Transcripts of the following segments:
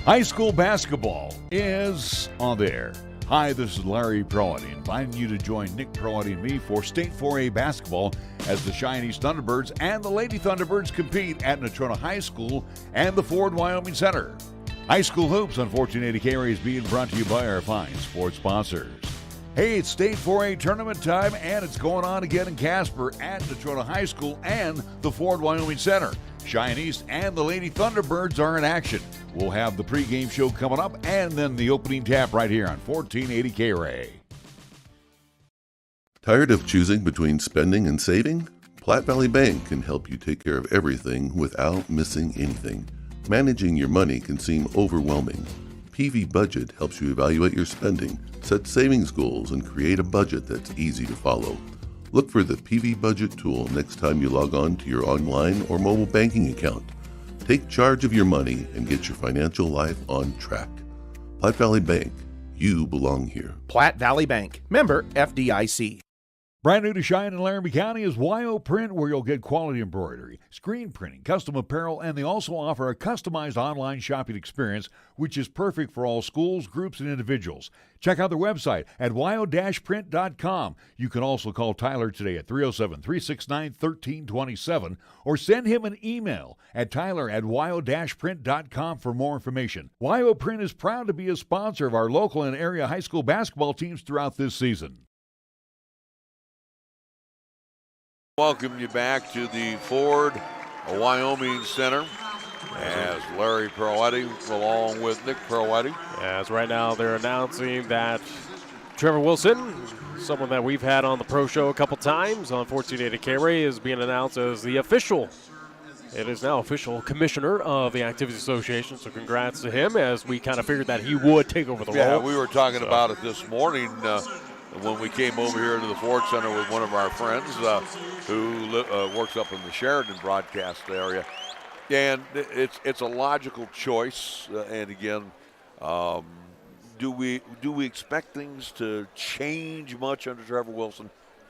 High school basketball is on the air. Hi, this is Larry Proietti, inviting you to join Nick Proietti and me for State 4A basketball as the Cheyenne Thunderbirds and the Lady Thunderbirds compete at Natrona High School and the Ford Wyoming Center. High School Hoops on 1480 KRAE is being brought to you by our fine sports sponsors. Hey, it's State 4A tournament time, and it's going on again in Casper at Natrona High School and the Ford Wyoming Center. Cheyenne East and the Lady Thunderbirds are in action. We'll have the pregame show coming up and then the opening tap right here on 1480 KRAE. Tired of choosing between spending and saving? Platte Valley Bank can help you take care of everything without missing anything. Managing your money can seem overwhelming. PV Budget helps you evaluate your spending, set savings goals, and create a budget that's easy to follow. Look for the PV Budget tool next time you log on to your online or mobile banking account. Take charge of your money and get your financial life on track. Platte Valley Bank, you belong here. Platte Valley Bank, member FDIC. Brand new to Cheyenne and Laramie County is WHSAA Print, where you'll get quality embroidery, screen printing, custom apparel, and they also offer a customized online shopping experience, which is perfect for all schools, groups, and individuals. Check out their website at wyo-print.com. You can also call Tyler today at 307-369-1327 or send him an email at tyler@wyo-print.com for more information. WHSAA Print is proud to be a sponsor of our local and area high school basketball teams throughout this season. Welcome you back to the Ford Wyoming Center as Larry Proietti along with Nick Proietti. As right now they're announcing that Trevor Wilson, someone that we've had on the Pro Show a couple times on 1480 KRAE, is being announced as the official. It is now official commissioner of the Activities Association, so congrats to him, as we kind of figured that he would take over the role. Yeah, we were talking about it this morning when we came over here to the Ford Center with one of our friends who works up in the Sheridan broadcast area. And it's a logical choice. And again, do we expect things to change much under Trevor Wilson?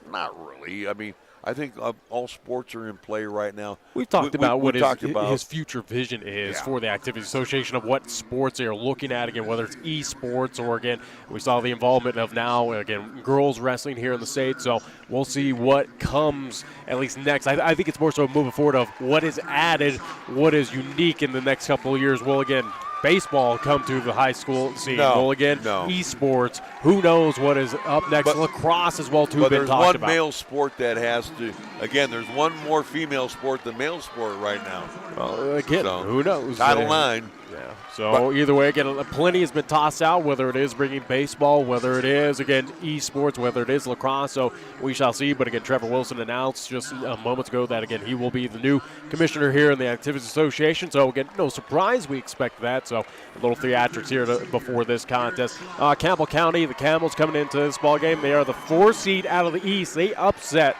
Not really. I mean, I think all sports are in play right now. We've talked about what his future vision is for the Activities Association, of what sports they are looking at, again, whether it's esports or, again, we saw the involvement of now, again, girls wrestling here in the state. So we'll see what comes at least next. I think it's more so moving forward of what is added, what is unique in the next couple of years. Well, again, baseball come to the high school scene. Esports, who knows what is up next. But lacrosse as well, too, been talked about. There's one male sport that has to, again, there's one more female sport than male sport right now. Well, again, who knows? Title IX. Yeah. So either way, again, plenty has been tossed out, whether it is bringing baseball, whether it is, again, esports, whether it is lacrosse. So we shall see. But, again, Trevor Wilson announced just moments ago that, again, he will be the new commissioner here in the Activities Association. So, again, no surprise. We expect that. So a little theatrics here before this contest. Campbell County, the Camels coming into this ball game. They are the 4 seed out of the East. They upset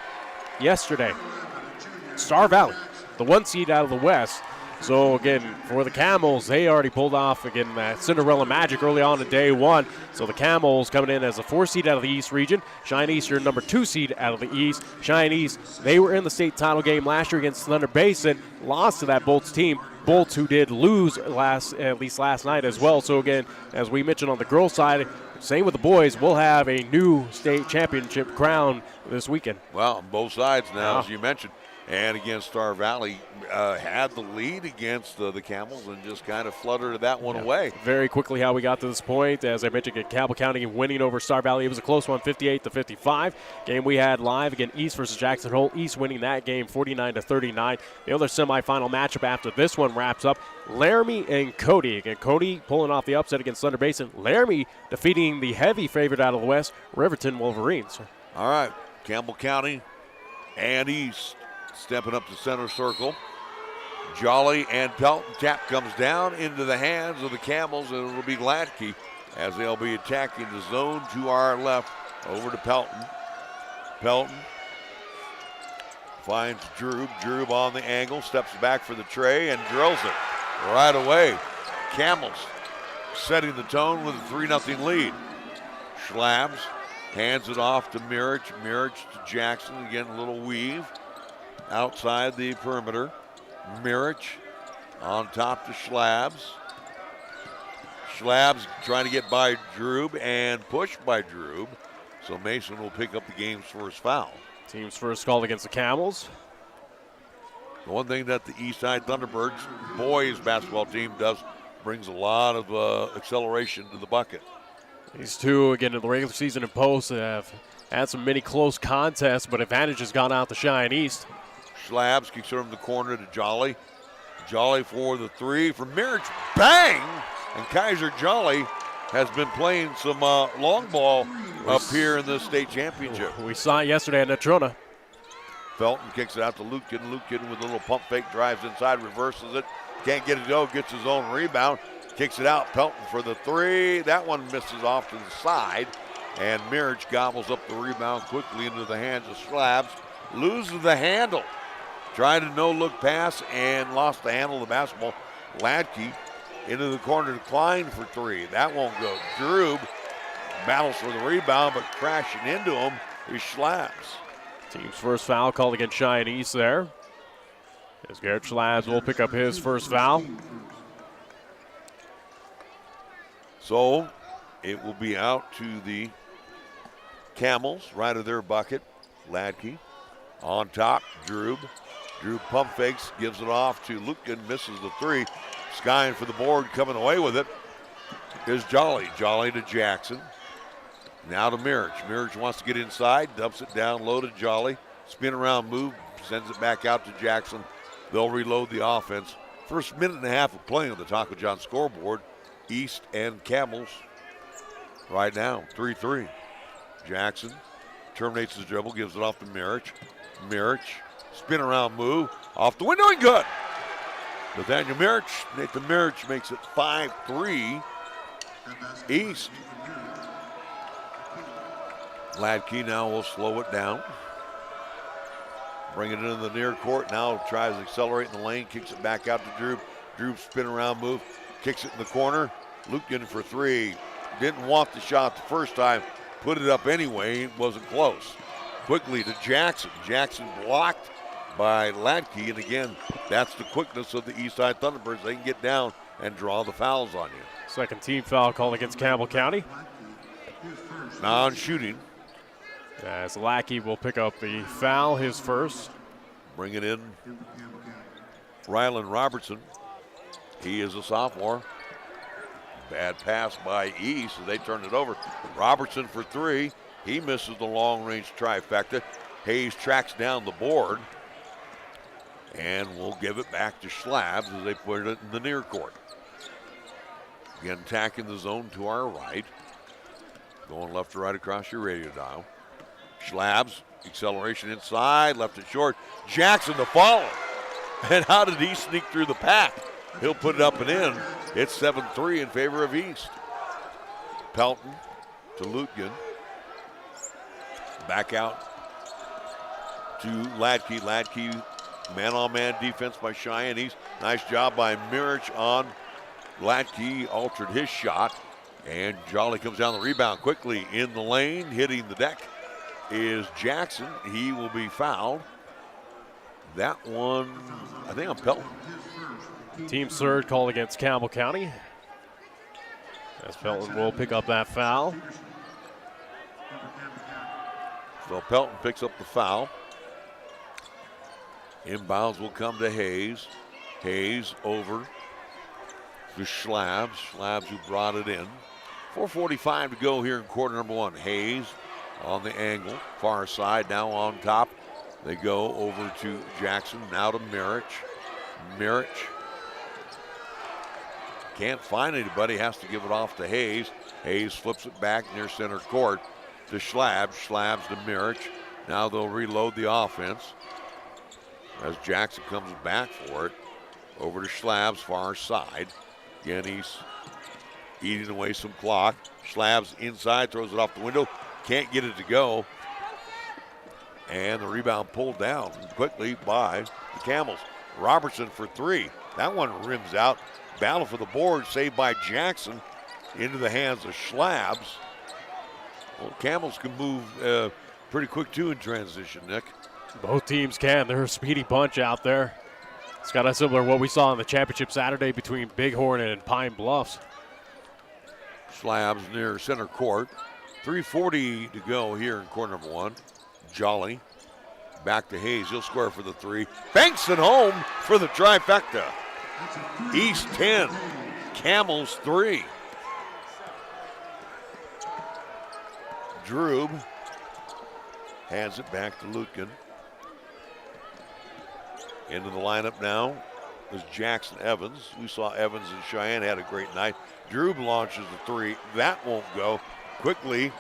yesterday Star Valley, the 1 seed out of the West. So, again, for the Camels, they already pulled off, again, that Cinderella magic early on in day one. So the Camels coming in as a 4 seed out of the East region. Cheyenne East, your number 2 seed out of the East. Cheyenne East, they were in the state title game last year against Thunder Basin, lost to that Bolts team. Bolts, who did lose at least last night as well. So, again, as we mentioned on the girls' side, same with the boys, we'll have a new state championship crown this weekend. Well, on both sides now, as you mentioned. And again, Star Valley had the lead against the Camels and just kind of fluttered that one away. Very quickly how we got to this point. As I mentioned, Campbell County winning over Star Valley. It was a close one, 58-55. Game we had live, again, East versus Jackson Hole. East winning that game 49-39. The other semifinal matchup after this one wraps up, Laramie and Cody. Again, Cody pulling off the upset against Thunder Basin. Laramie defeating the heavy favorite out of the West, Riverton Wolverines. All right, Campbell County and East stepping up to center circle. Jolly and Pelton. Tap comes down into the hands of the Camels, and it'll be Gladkey as they'll be attacking the zone to our left. Over to Pelton. Pelton finds Drube. Drube on the angle, steps back for the tray and drills it right away. Camels setting the tone with a 3-0 lead. Schlabs hands it off to Mirich. Mirich to Jackson. Again, a little weave outside the perimeter. Mirich on top to Schlabs. Schlabs trying to get by Drube and pushed by Drube. So Mason will pick up the game's first foul. Team's first call against the Camels. The one thing that the Eastside Thunderbirds boys basketball team does brings a lot of acceleration to the bucket. These two, again, in the regular season and post, have had some many close contests, but advantage has gone out to Cheyenne East. Schlabs kicks it from the corner to Jolly. Jolly for the three from Mirich. Bang! And Kaiser Jolly has been playing some long ball up here in the state championship. We saw it yesterday at Natrona. Felton kicks it out to Lutkin. Lutkin with a little pump fake, drives inside, reverses it. Can't get it to go, gets his own rebound. Kicks it out, Pelton for the three. That one misses off to the side. And Mirich gobbles up the rebound quickly into the hands of Schlabs. Loses the handle. Tried a no-look pass and lost the handle of the basketball. Ladke into the corner to Klein for three. That won't go. Drube battles for the rebound, but crashing into him is Schlabs. Team's first foul called against Cheyenne East there. As Garrett Schlabs will pick up his first foul. So it will be out to the Camels, right of their bucket. Ladke on top, Drube. Drube pump fakes, gives it off to Lutkin, misses the three. Skying for the board, coming away with it is Jolly. Jolly to Jackson. Now to Mirich. Mirich wants to get inside, dumps it down low to Jolly. Spin around move, sends it back out to Jackson. They'll reload the offense. First minute and a half of playing on the Taco John scoreboard. East and Camels right now, 3-3. Jackson terminates his dribble, gives it off to Mirich. Mirich, spin around move, off the window and good. Nathaniel Mirich, Nathan Mirich makes it 5-3 East. Ladke now will slow it down. Bring it into the near court, now tries to accelerate in the lane, kicks it back out to Drube. Drube spin around move, kicks it in the corner. Lutkin for three. Didn't want the shot the first time, put it up anyway, it wasn't close. Quickly to Jackson. Jackson blocked by Ladke, and again, that's the quickness of the Eastside Thunderbirds. They can get down and draw the fouls on you. Second team foul called against Campbell County. Non-shooting. As Lackey will pick up the foul, his first. Bring it in. Rylan Robertson. He is a sophomore. Bad pass by East as they turn it over. Robertson for three. He misses the long-range trifecta. Hayes tracks down the board. And we'll give it back to Schlabs as they put it in the near court. Again, attacking the zone to our right. Going left to right across your radio dial. Schlabs, acceleration inside, left it short. Jackson to follow. And how did he sneak through the pack? He'll put it up and in. It's 7-3 in favor of East. Pelton to Lutgen. Back out to Ladke. Ladke, man-on-man defense by Cheyenne East. Nice job by Mirich on Ladke. Altered his shot. And Jolly comes down the rebound quickly in the lane. Hitting the deck is Jackson. He will be fouled. That one, I think, on Pelton. Team third call against Campbell County. As Pelton will pick up that foul. So Pelton picks up the foul. Inbounds will come to Hayes. Hayes over to Schlabs. Schlabs who brought it in. 4:45 to go here in quarter number one. Hayes on the angle, far side, now on top. They go over to Jackson, now to Mirich. Mirich can't find anybody, has to give it off to Hayes. Hayes flips it back near center court to Schlabs. Schlabs to Mirich. Now they'll reload the offense as Jackson comes back for it. Over to Schlabs, far side. Again, he's eating away some clock. Schlabs inside, throws it off the window. Can't get it to go. And the rebound pulled down quickly by the Camels. Robertson for three. That one rims out. Battle for the board, saved by Jackson into the hands of Schlabs. Well, Camels can move pretty quick too in transition, Nick. Both teams can. They're a speedy bunch out there. It's kind of similar to what we saw in the championship Saturday between Bighorn and Pine Bluffs. Slabs near center court. 3:40 to go here in quarter number one. Jolly back to Hayes. He'll square for the three. Banks it home for the trifecta. East 10, Camels 3. Drube hands it back to Lutkin. Into the lineup now is Jackson Evans. We saw Evans and Cheyenne had a great night. Drube launches the three. That won't go. Quickly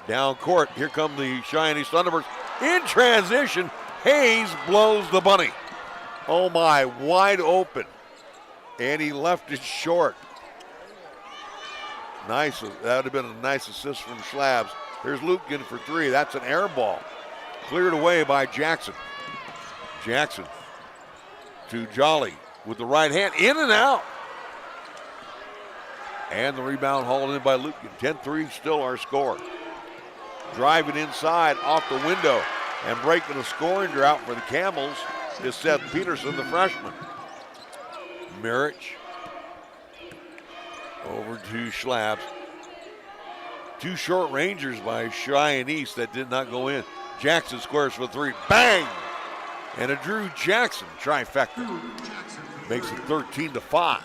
down court. Here come the Cheyenne Thunderbirds. In transition, Hayes blows the bunny. Oh my, wide open. And he left it short. Nice. That would have been a nice assist from Slabs. Here's Lutkin for three. That's an air ball. Cleared away by Jackson. Jackson to Jolly with the right hand. In and out. And the rebound hauled in by Lutkin. 10-3 still our score. Driving inside off the window and breaking a scoring drought for the Camels is Seth Peterson, the freshman. Mirich over to Slabs. Two short rangers by Cheyenne East that did not go in. Jackson squares for three. Bang! And a Drew Jackson trifecta. Makes it 13-5.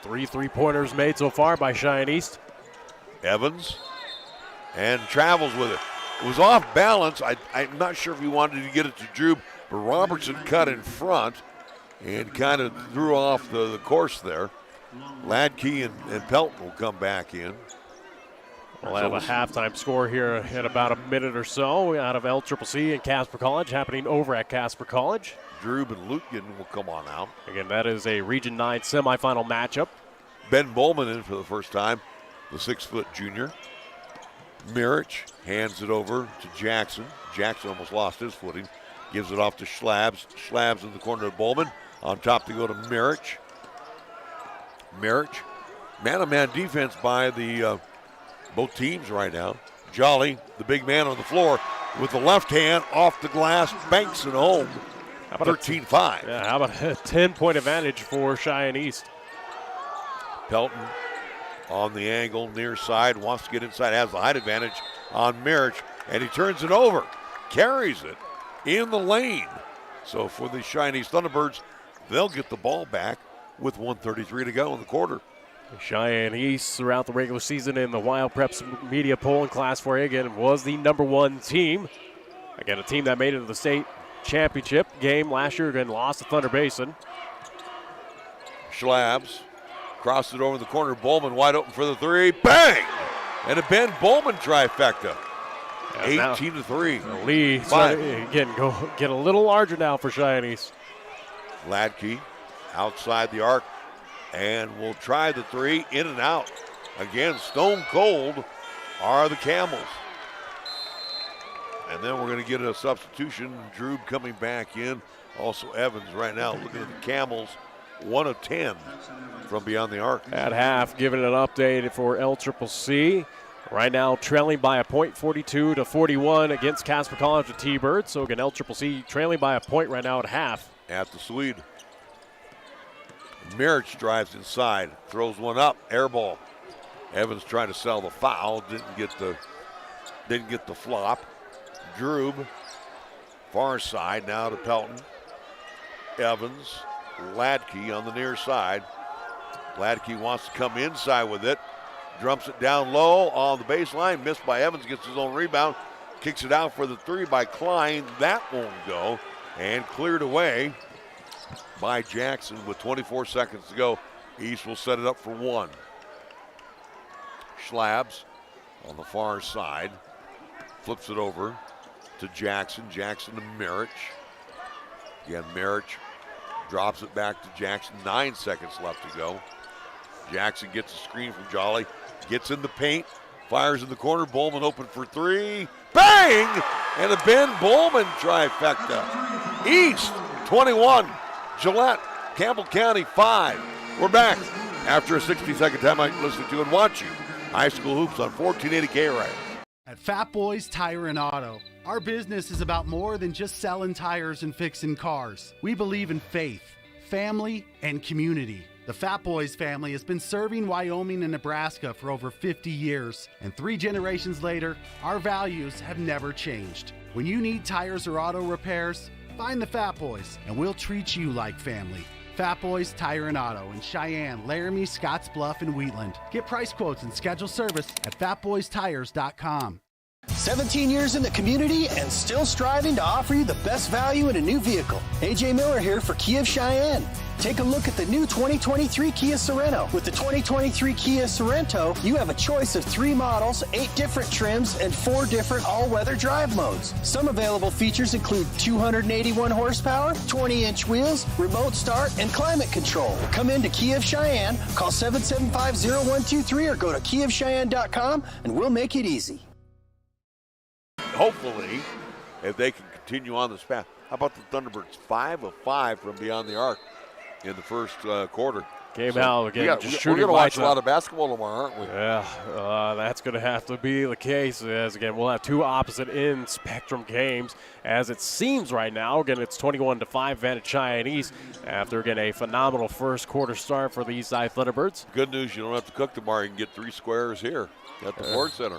3 3-pointers made so far by Cheyenne East. Evans and travels with it. It was off balance. I'm not sure if he wanted to get it to Drew, but Robertson cut in front and kind of threw off the course there. Ladke and Pelton will come back in. We'll have a halftime score here in about a minute or so out of LCCC and Casper College, happening over at Casper College. Drew and Lutkin will come on out. Again, that is a Region 9 semifinal matchup. Ben Bowman in for the first time, the 6-foot junior. Mirich hands it over to Jackson. Jackson almost lost his footing. Gives it off to Slabs. Slabs in the corner of Bowman. On top to go to Mirich. Mirich. Man-to-man defense by the both teams right now. Jolly, the big man on the floor, with the left hand off the glass, banks it home. 13-5. Yeah, how about a 10-point advantage for Cheyenne East? Pelton on the angle, near side, wants to get inside, has the height advantage on Mirich, and he turns it over, carries it in the lane. So for the Cheyenne East Thunderbirds, they'll get the ball back with 1:33 to go in the quarter. Cheyenne East throughout the regular season in the Wild Preps media poll in Class 4A again was the #1 team. Again, a team that made it to the state championship game last year, again lost to Thunder Basin. Slabs crossed it over the corner. Bowman wide open for the three. Bang! And a Ben Bowman trifecta. 18-3. The lead again get a little larger now for Cheyenne East. Ladke outside the arc and will try the three, in and out. Again, stone cold are the Camels. And then we're going to get a substitution. Drew coming back in. Also Evans right now looking at the Camels. 1 of 10 from beyond the arc. At half, giving an update for LCCC. Right now trailing by a point, 42-41 against Casper College with T-Birds. So again, LCCC trailing by a point right now at half. At the Swede. Mirich drives inside, throws one up, air ball. Evans trying to sell the foul, didn't get the flop. Drew, far side now to Pelton. Evans, Ladke on the near side. Ladke wants to come inside with it. Drumps it down low on the baseline. Missed by Evans, gets his own rebound. Kicks it out for the three by Klein. That won't go. And cleared away by Jackson with 24 seconds to go. East will set it up for one. Slabs on the far side. Flips it over to Jackson. Jackson to Mirich. Again, Mirich drops it back to Jackson. 9 seconds left to go. Jackson gets a screen from Jolly. Gets in the paint. Fires in the corner. Bowman open for three. Bang! And a Ben Bowman trifecta. East 21. Gillette, Campbell County 5. We're back after a 60-second time out listening to and watching high school hoops on 1480 KRAE. At Fat Boys Tire and Auto, our business is about more than just selling tires and fixing cars. We believe in faith, family, and community. The Fat Boys family has been serving Wyoming and Nebraska for over 50 years, and 3 generations later, our values have never changed. When you need tires or auto repairs, find the Fat Boys, and we'll treat you like family. Fat Boys Tire and Auto in Cheyenne, Laramie, Scottsbluff, and Wheatland. Get price quotes and schedule service at fatboystires.com. 17 years in the community and still striving to offer you the best value in a new vehicle. AJ Miller here for Kia of Cheyenne. Take a look at the new 2023 Kia Sorento. With the 2023 Kia Sorento, you have a choice of 3 models, 8 different trims, and 4 different all-weather drive modes. Some available features include 281 horsepower, 20-inch wheels, remote start, and climate control. Come into Kia of Cheyenne, call 775-0123 or go to kiaofcheyenne.com, and we'll make it easy. Hopefully, if they can continue on this path. How about the Thunderbirds? 5 of 5 from beyond the arc in the first quarter. Came out again. We're going to watch a lot of basketball tomorrow, aren't we? Yeah, that's going to have to be the case. As again, we'll have 2 opposite end spectrum games. As it seems right now, again, it's 21-5 advantage Cheyenne East after again a phenomenal first quarter start for the Eastside Thunderbirds. Good news, you don't have to cook tomorrow. You can get 3 squares here at the Ford Center.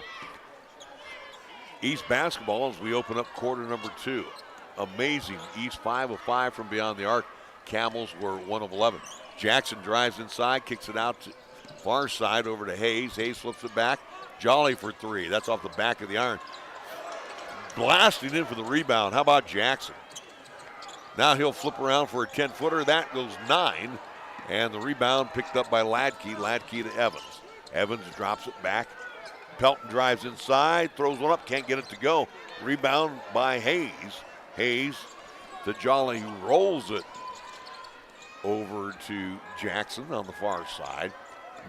East basketball as we open up quarter number 2. Amazing. East 5 of 5 from beyond the arc. Camels were 1 of 11. Jackson drives inside, kicks it out to far side over to Hayes. Hayes flips it back. Jolly for 3. That's off the back of the iron. Blasting in for the rebound. How about Jackson? Now he'll flip around for a 10-footer. That goes 9. And the rebound picked up by Ladke. Ladke to Evans. Evans drops it back. Pelton drives inside, throws one up, can't get it to go. Rebound by Hayes. Hayes to Jolly, who rolls it over to Jackson on the far side.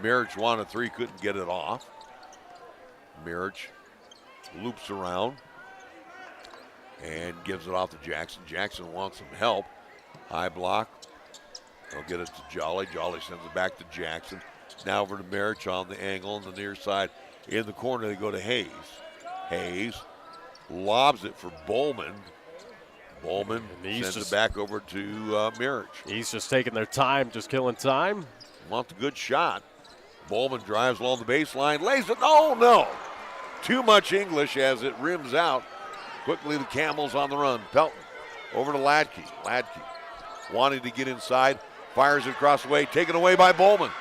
Mirich wanted 3, couldn't get it off. Mirich loops around and gives it off to Jackson. Jackson wants some help. High block. They'll get it to Jolly. Jolly sends it back to Jackson. Now over to Mirich on the angle on the near side. In the corner, they go to Hayes. Hayes lobs it for Bowman. Bowman sends it back over to Mirich. He's just taking their time, just killing time. Wants a good shot. Bowman drives along the baseline, lays it. Oh, no. Too much English as it rims out. Quickly, the Camels on the run. Pelton over to Ladke. Ladke wanting to get inside. Fires it across the way. Taken away by Bowman.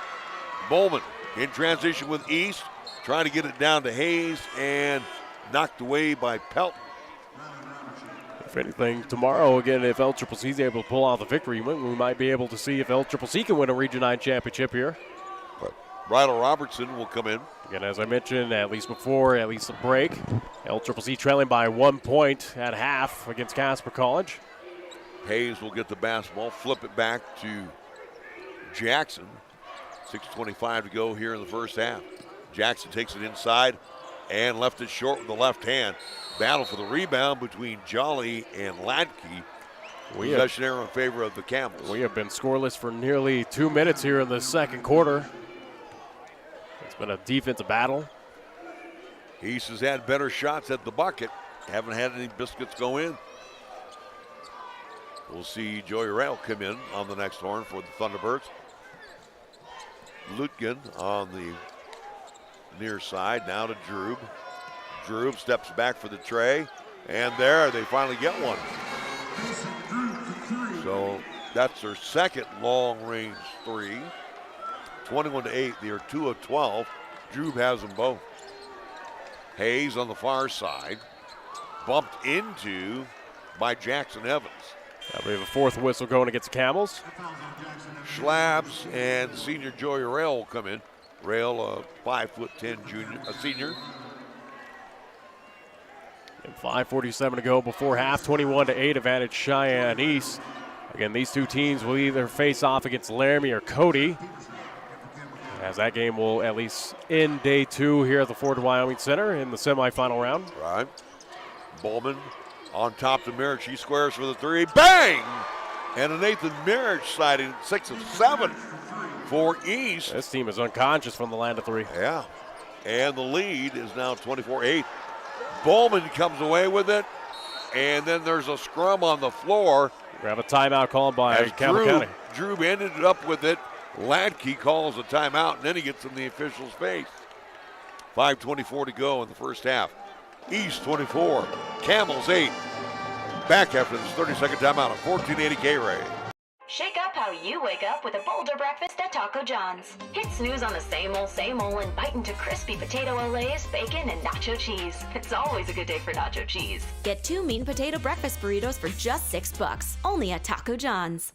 Bowman in transition with East. Trying to get it down to Hayes and knocked away by Pelton. If anything, tomorrow, again, if LCCC is able to pull out the victory, we might be able to see if LCCC can win a Region 9 championship here. Bridal Robertson will come in. Again, as I mentioned, at least the break, LCCC trailing by 1 point at half against Casper College. Hayes will get the basketball, flip it back to Jackson. 6:25 to go here in the first half. Jackson takes it inside and left it short with the left hand. Battle for the rebound between Jolly and Ladke. Possession error in favor of the Camels. We have been scoreless for nearly 2 minutes here in the second quarter. It's been a defensive battle. East has had better shots at the bucket. Haven't had any biscuits go in. We'll see Joey Rail come in on the next horn for the Thunderbirds. Lutgen on the near side, now to Drube. Drube steps back for the tray, and there they finally get one. So that's their second long-range 3. 21-8, they are 2 of 12. Drube has them both. Hayes on the far side, bumped into by Jackson Evans. We have a 4th whistle going against the Camels. Schlabs and senior Joey Rail will come in. Rail, a 5'10" senior. And 5:47 to go before half. 21-8 advantage Cheyenne East. Again, these two teams will either face off against Laramie or Cody, as that game will at least end day 2 here at the Ford Wyoming Center in the semifinal round. Right. Bowman on top to Mirich. He squares for the 3. Bang! And a Nathan Mirich siding 6 of 7 for East. This team is unconscious from the land of 3. Yeah. And the lead is now 24-8. Bowman comes away with it. And then there's a scrum on the floor. We have a timeout called by Campbell County. Drew ended it up with it Ladke calls a timeout, and then he gets in the official's face. 5:24 to go in the first half. East 24, Camels 8. Back after this 30-second timeout at 1480 KRAE. Shake up how you wake up with a bolder breakfast at Taco John's. Hit snooze on the same old, and bite into crispy potato olays, bacon, and nacho cheese. It's always a good day for nacho cheese. Get 2 meat and potato breakfast burritos for just $6, only at Taco John's.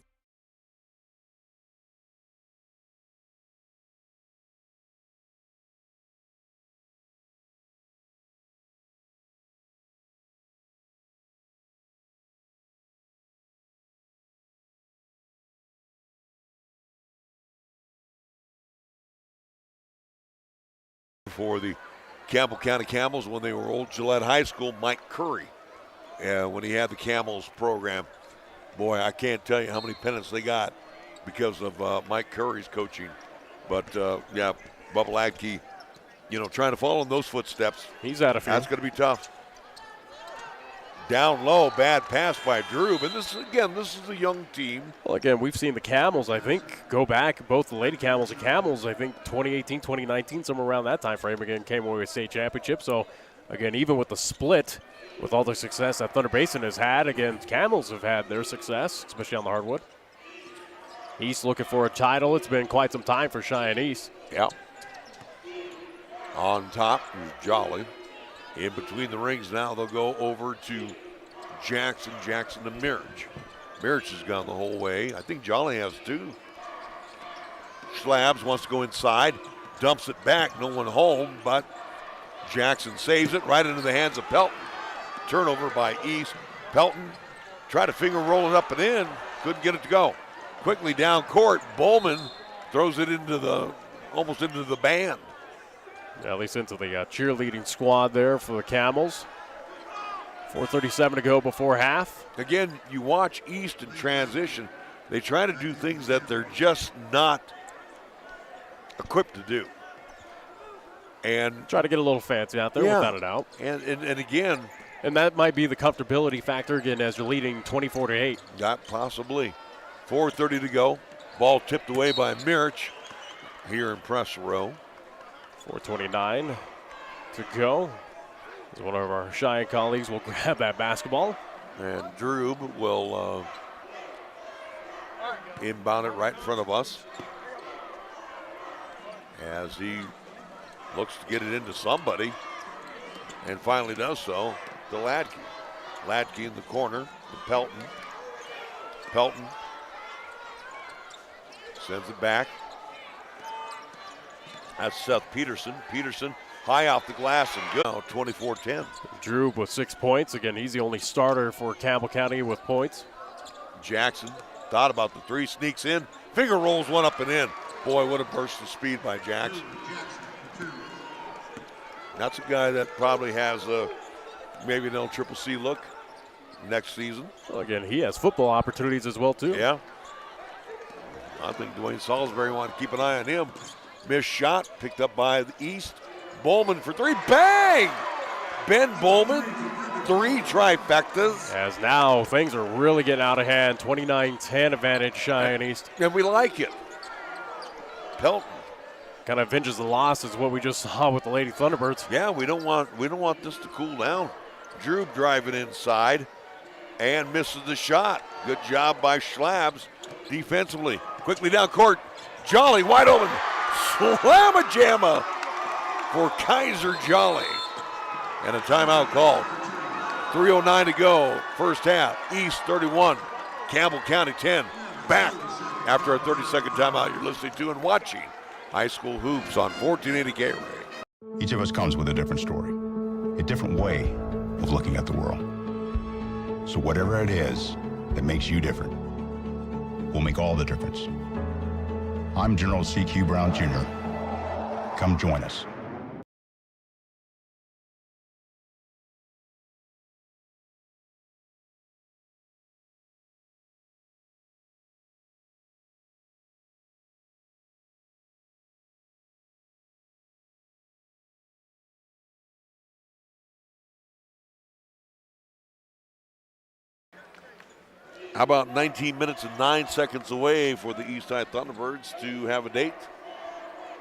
For the Campbell County Camels when they were old Gillette High School, Mike Curry. When he had the Camels program, boy, I can't tell you how many pennants they got because of Mike Curry's coaching. But, yeah, Bubba Ladke, trying to follow in those footsteps. He's out of few. That's going to be tough. Down low, bad pass by Drew. But this is a young team. Well, again, we've seen the Camels, I think, go back, both the Lady Camels and Camels, I think 2018, 2019, somewhere around that time frame, again, came away with state championship. So, again, even with the split, with all the success that Thunder Basin has had, again, Camels have had their success, especially on the hardwood. East looking for a title. It's been quite some time for Cheyenne East. Yeah. On top is Jolly. In between the rings now, they'll go over to Jackson to Mirich. Mirich has gone the whole way. I think Jolly has too. Slabs wants to go inside, dumps it back, no one home, but Jackson saves it right into the hands of Pelton. Turnover by East. Pelton tried to finger roll it up and in, couldn't get it to go. Quickly down court, Bowman throws it almost into the band. At least into the cheerleading squad there for the Camels. 4:37 to go before half. Again, you watch East in transition. They try to do things that they're just not equipped to do. And try to get a little fancy out there without a doubt. And again. And that might be the comfortability factor, again, as you're leading 24-8. Not possibly. 4:30 to go. Ball tipped away by Mirich here in press row. 4:29 to go. As one of our Cheyenne colleagues will grab that basketball. And Drew will inbound it right in front of us as he looks to get it into somebody and finally does so to Ladke. Ladke in the corner to Pelton. Pelton sends it back. That's Seth Peterson. Peterson high off the glass and good. Now 24-10. Drew with 6 points. Again, he's the only starter for Campbell County with points. Jackson thought about the three, sneaks in, finger rolls one up and in. Boy, what a burst of speed by Jackson. That's a guy that probably has maybe an LCCC look next season. Well, again, he has football opportunities as well, too. Yeah. I think Dwayne Salisbury wanted to keep an eye on him. Missed shot, picked up by the East. Bowman for three, bang! Ben Bowman, 3 trifectas. As now things are really getting out of hand. 29-10 advantage Cheyenne East. And we like it. Pelton. Kind of avenges the loss is what we just saw with the Lady Thunderbirds. Yeah, we don't want this to cool down. Drew driving inside and misses the shot. Good job by Schlabs defensively. Quickly down court. Jolly wide open. Slamma-jamma for Kaiser Jolly. And a timeout called. 3:09 to go, first half. East 31, Campbell County 10. Back after a 30-second timeout. You're listening to and watching High School Hoops on 1480 KRAE. Each of us comes with a different story, a different way of looking at the world. So whatever it is that makes you different will make all the difference. I'm General C.Q. Brown Jr. Come join us. How about 19 minutes and 9 seconds away for the Eastside Thunderbirds to have a date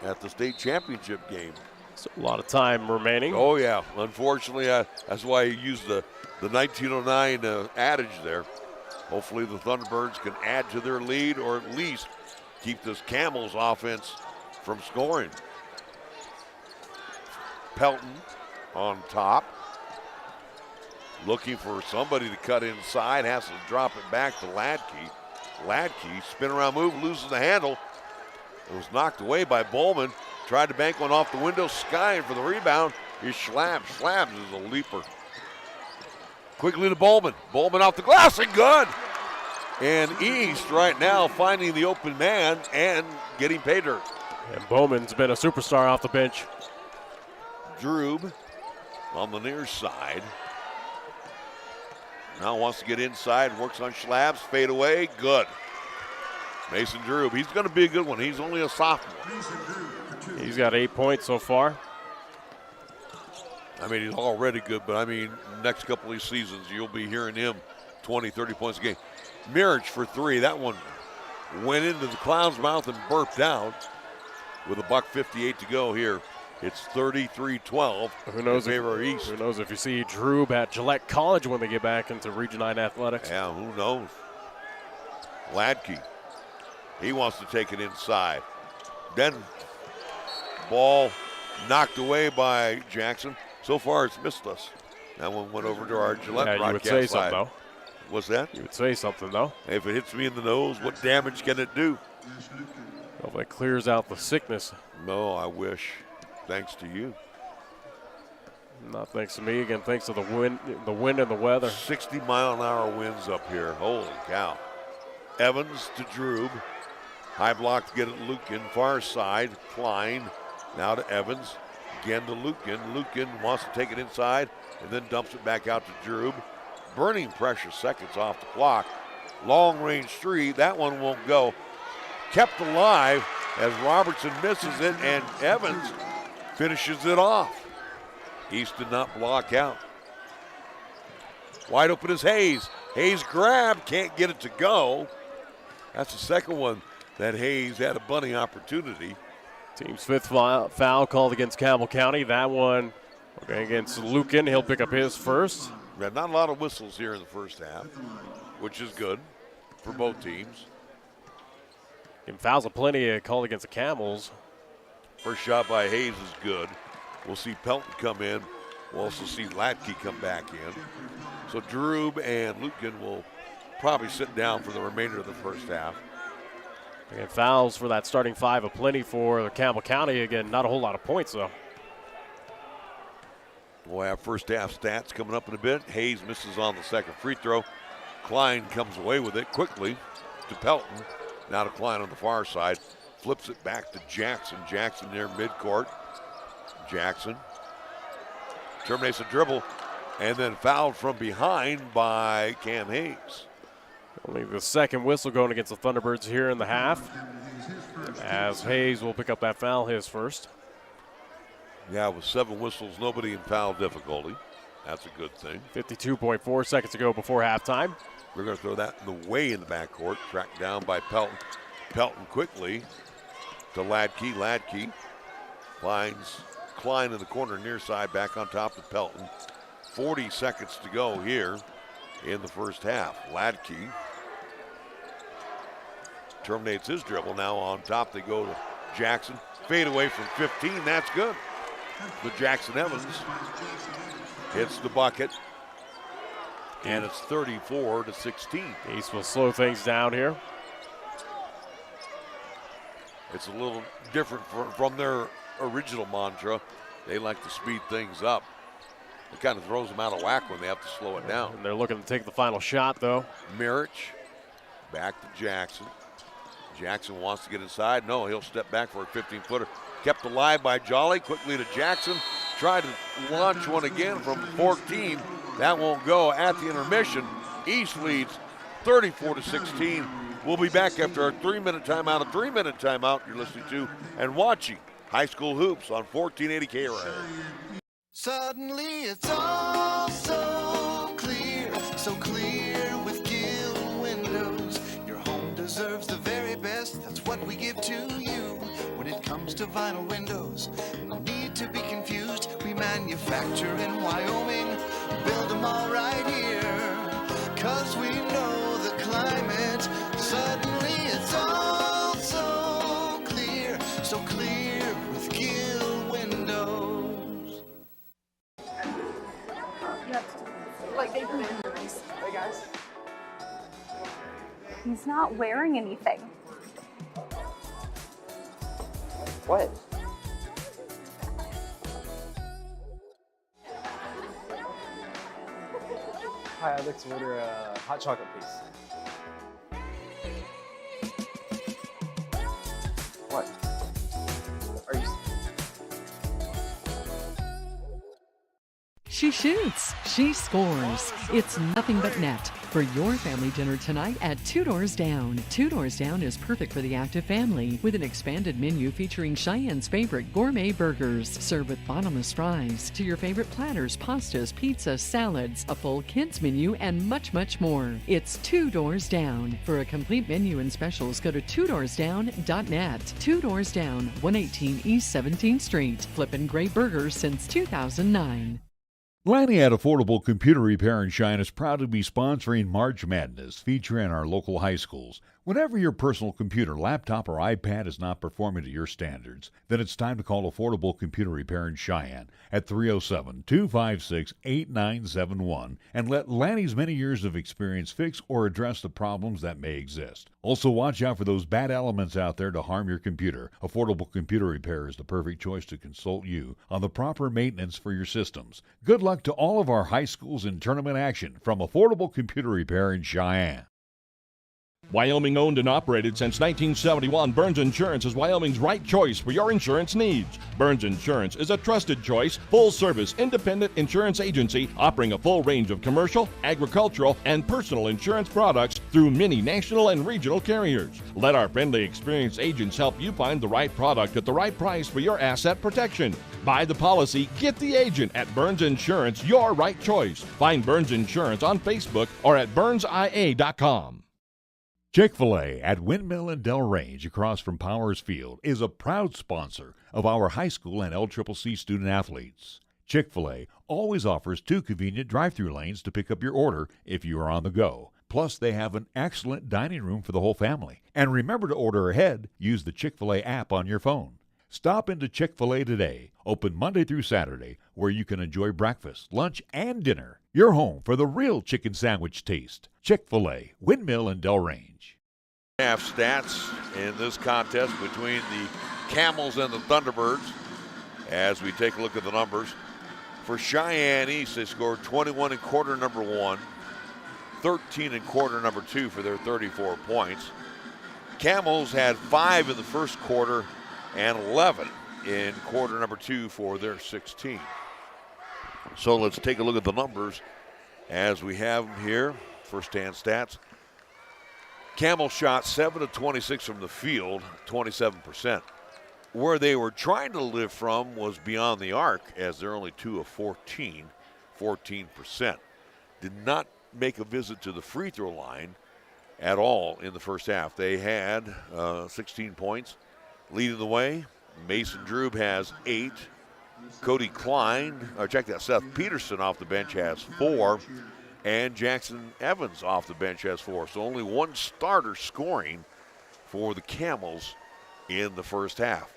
at the state championship game? So a lot of time remaining. Oh, yeah. Unfortunately, that's why I used the 1909 adage there. Hopefully the Thunderbirds can add to their lead or at least keep this Camels offense from scoring. Pelton on top. Looking for somebody to cut inside. Has to drop it back to Ladke. Ladke, spin around move, loses the handle. It was knocked away by Bowman. Tried to bank one off the window. Skying for the rebound is Schlabs. Schlabs is a leaper. Quickly to Bowman. Bowman off the glass and good. And East right now finding the open man and getting pay dirt. And Bowman's been a superstar off the bench. Drube on the near side. Now wants to get inside, works on Schlabs, fade away, good. Mason Drube, he's going to be a good one. He's only a sophomore. He's got 8 points so far. I mean, he's already good, but I mean, next couple of seasons, you'll be hearing him 20, 30 points a game. Mirich for three. That one went into the clown's mouth and burped out with $1:58 to go here. It's 33-12 Who knows in favor of East. Who knows if you see Drube at Gillette College when they get back into Region 9 athletics. Yeah, who knows? Ladke, he wants to take it inside. Then ball knocked away by Jackson. So far, it's missed us. That one went over to our Gillette broadcast you would say side. something, though. What's that? You would say something, though. If it hits me in the nose, what damage can it do? Hopefully it clears out the sickness. No, I wish. Thanks to you. Not thanks to me. Again, thanks to the wind and the weather. 60-mile-an-hour winds up here. Holy cow. Evans to Drube. High block to get it Lukin. Far side, Klein. Now to Evans. Again to Lukin. Lukin wants to take it inside and then dumps it back out to Drube. Burning pressure, seconds off the clock. Long range three. That one won't go. Kept alive as Robertson misses it and Evans finishes it off. East did not block out. Wide open is Hayes. Hayes grabbed, can't get it to go. That's the second one that Hayes had a bunny opportunity. Team's fifth foul called against Campbell County. That one against Lukin. He'll pick up his first. Yeah, not a lot of whistles here in the first half, which is good for both teams. And fouls aplenty called against the Camels. First shot by Hayes is good. We'll see Pelton come in. We'll also see Latke come back in. So Drube and Lukin will probably sit down for the remainder of the first half. And fouls for that starting five aplenty for Campbell County. Again, not a whole lot of points, though. We'll have first half stats coming up in a bit. Hayes misses on the second free throw. Klein comes away with it quickly to Pelton. Now to Klein on the far side. Flips it back to Jackson. Jackson near midcourt. Jackson terminates the dribble and then fouled from behind by Cam Hayes. Only the second whistle going against the Thunderbirds here in the half. As Hayes will pick up that foul, his first. Yeah, with 7 whistles, nobody in foul difficulty. That's a good thing. 52.4 seconds to go before halftime. We're going to throw that way in the backcourt. Tracked down by Pelton. Pelton quickly to Ladke. Ladke finds Klein in the corner near side, back on top to Pelton. 40 seconds to go here in the first half. Ladke terminates his dribble. Now on top they go to Jackson. Fade away from 15, that's good. The Jackson Evans hits the bucket. And it's 34-16. East will slow things down here. It's a little different from their original mantra. They like to speed things up. It kind of throws them out of whack when they have to slow it down. And they're looking to take the final shot, though. Mirich back to Jackson. Jackson wants to get inside. No, he'll step back for a 15-footer. Kept alive by Jolly. Quickly to Jackson. Tried to launch one again from 14. That won't go at the intermission. East leads 34-16. We'll be back after our 3-minute timeout. A 3-minute timeout you're listening to and watching High School Hoops on 1480 KRAE. Suddenly it's all so clear with Gil Windex. of vinyl windows. No need to be confused. We manufacture in Wyoming. Build them all right here. 'Cause we know the climate. Suddenly it's all so clear. So clear with Gill windows. Hey guys. He's not wearing anything. What? Hi, I'd like to order a hot chocolate, please. What? Are you... She shoots, she scores. It's nothing but net for your family dinner tonight at Two Doors Down. Two Doors Down is perfect for the active family with an expanded menu featuring Cheyenne's favorite gourmet burgers served with bottomless fries to your favorite platters, pastas, pizzas, salads, a full kids menu, and much, much more. It's Two Doors Down. For a complete menu and specials, go to twodoorsdown.net. Two Doors Down, 118 East 17th Street. Flippin' great burgers since 2009. Lanny at Affordable Computer Repair in Cheyenne is proud to be sponsoring March Madness, featuring our local high schools. Whenever your personal computer, laptop, or iPad is not performing to your standards, then it's time to call Affordable Computer Repair in Cheyenne at 307-256-8971 and let Lanny's many years of experience fix or address the problems that may exist. Also, watch out for those bad elements out there to harm your computer. Affordable Computer Repair is the perfect choice to consult you on the proper maintenance for your systems. Good luck to all of our high schools in tournament action from Affordable Computer Repair in Cheyenne. Wyoming owned and operated since 1971, Burns Insurance is Wyoming's right choice for your insurance needs. Burns Insurance is a trusted choice, full-service, independent insurance agency offering a full range of commercial, agricultural, and personal insurance products through many national and regional carriers. Let our friendly, experienced agents help you find the right product at the right price for your asset protection. Buy the policy, get the agent at Burns Insurance, your right choice. Find Burns Insurance on Facebook or at burnsia.com. Chick-fil-A at Windmill and Del Range across from Powers Field is a proud sponsor of our high school and LCCC student athletes. Chick-fil-A always offers 2 convenient drive-thru lanes to pick up your order if you are on the go. Plus, they have an excellent dining room for the whole family. And remember to order ahead. Use the Chick-fil-A app on your phone. Stop into Chick-fil-A today, open Monday through Saturday, where you can enjoy breakfast, lunch, and dinner. Your home for the real chicken sandwich taste. Chick-fil-A, Windmill and Del Range. Half stats in this contest between the Camels and the Thunderbirds as we take a look at the numbers. For Cheyenne East, they scored 21 in quarter number 1, 13 in quarter number 2 for their 34 points. Camels had 5 in the first quarter and 11 in quarter number 2 for their 16. So let's take a look at the numbers as we have them here. First-hand stats. Camel shot 7 of 26 from the field, 27%. Where they were trying to live from was beyond the arc, as they're only 2 of 14, 14%. Did not make a visit to the free throw line at all in the first half. They had 16 points. Leading the way, Mason Drube has 8. Cody Klein, Seth Peterson off the bench has 4. And Jackson Evans off the bench has 4. So only one starter scoring for the Camels in the first half.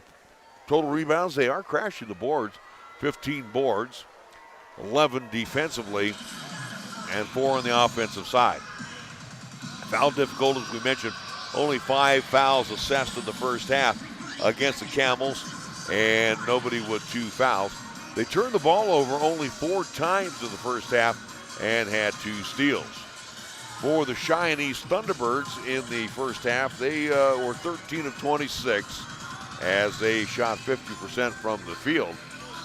Total rebounds, they are crashing the boards. 15 boards, 11 defensively, and 4 on the offensive side. Foul difficult, as we mentioned, only 5 fouls assessed in the first half against the Camels, and nobody with 2 fouls. They turned the ball over only 4 times in the first half and had 2 steals. For the Cheyenne East Thunderbirds in the first half, they were 13 of 26 as they shot 50% from the field.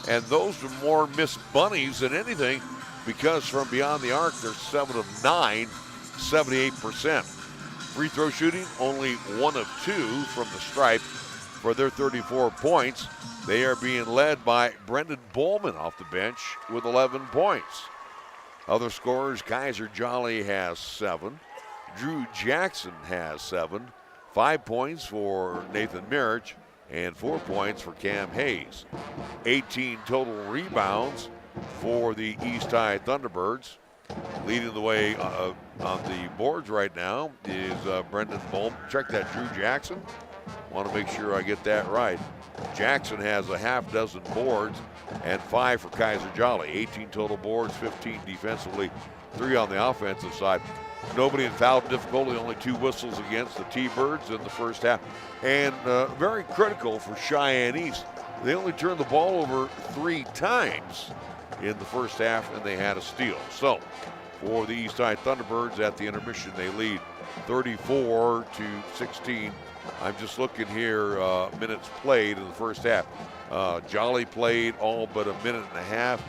And those were more missed bunnies than anything, because from beyond the arc, they're 7 of 9, 78%. Free throw shooting, only 1 of 2 from the stripe for their 34 points. They are being led by Brendan Bowman off the bench with 11 points. Other scorers, Kaiser Jolly has 7. Drew Jackson has 7. 5 points for Nathan Mirich. and 4 points for Cam Hayes. 18 total rebounds for the East High Thunderbirds. Leading the way on the boards right now is Brendan Bowman. Check that, Drew Jackson. Want to make sure I get that right. Jackson has a half dozen boards and 5 for Kaiser Jolly. 18 total boards, 15 defensively, 3 on the offensive side. Nobody in foul difficulty, only 2 whistles against the T-Birds in the first half. And very critical for Cheyenne East. They only turned the ball over 3 times in the first half, and they had a steal. So for the East High Thunderbirds at the intermission, they lead 34-16. I'm just looking here, minutes played in the first half. Jolly played all but a minute and a half.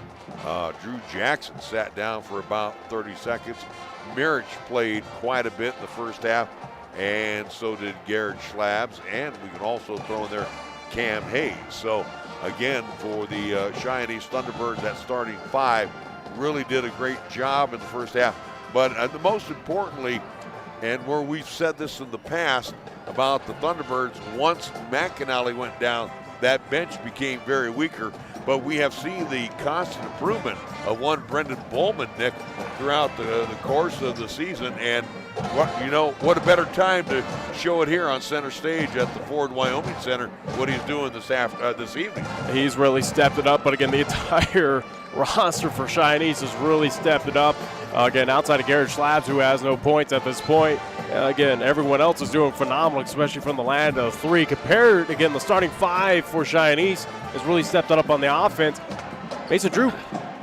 Drew Jackson sat down for about 30 seconds. Mirich played quite a bit in the first half, and so did Garrett Schlabs, and we can also throw in there Cam Hayes. So again, for the Cheyenne East Thunderbirds, that starting 5 really did a great job in the first half. But the most importantly, and where we've said this in the past about the Thunderbirds, once McAnally went down, that bench became very weaker. But we have seen the constant improvement of one Brendan Bowman, Nick, throughout the course of the season. And what a better time to show it here on center stage at the Ford Wyoming Center, what he's doing this evening. He's really stepped it up, but again, the entire roster for Cheyenne East has really stepped it up. Again, outside of Garrett Schlabs, who has no points at this point. Again, everyone else is doing phenomenal, especially from the land of 3. Compared, again, the starting 5 for Cheyenne East has really stepped it up on the offense. Mason Drew,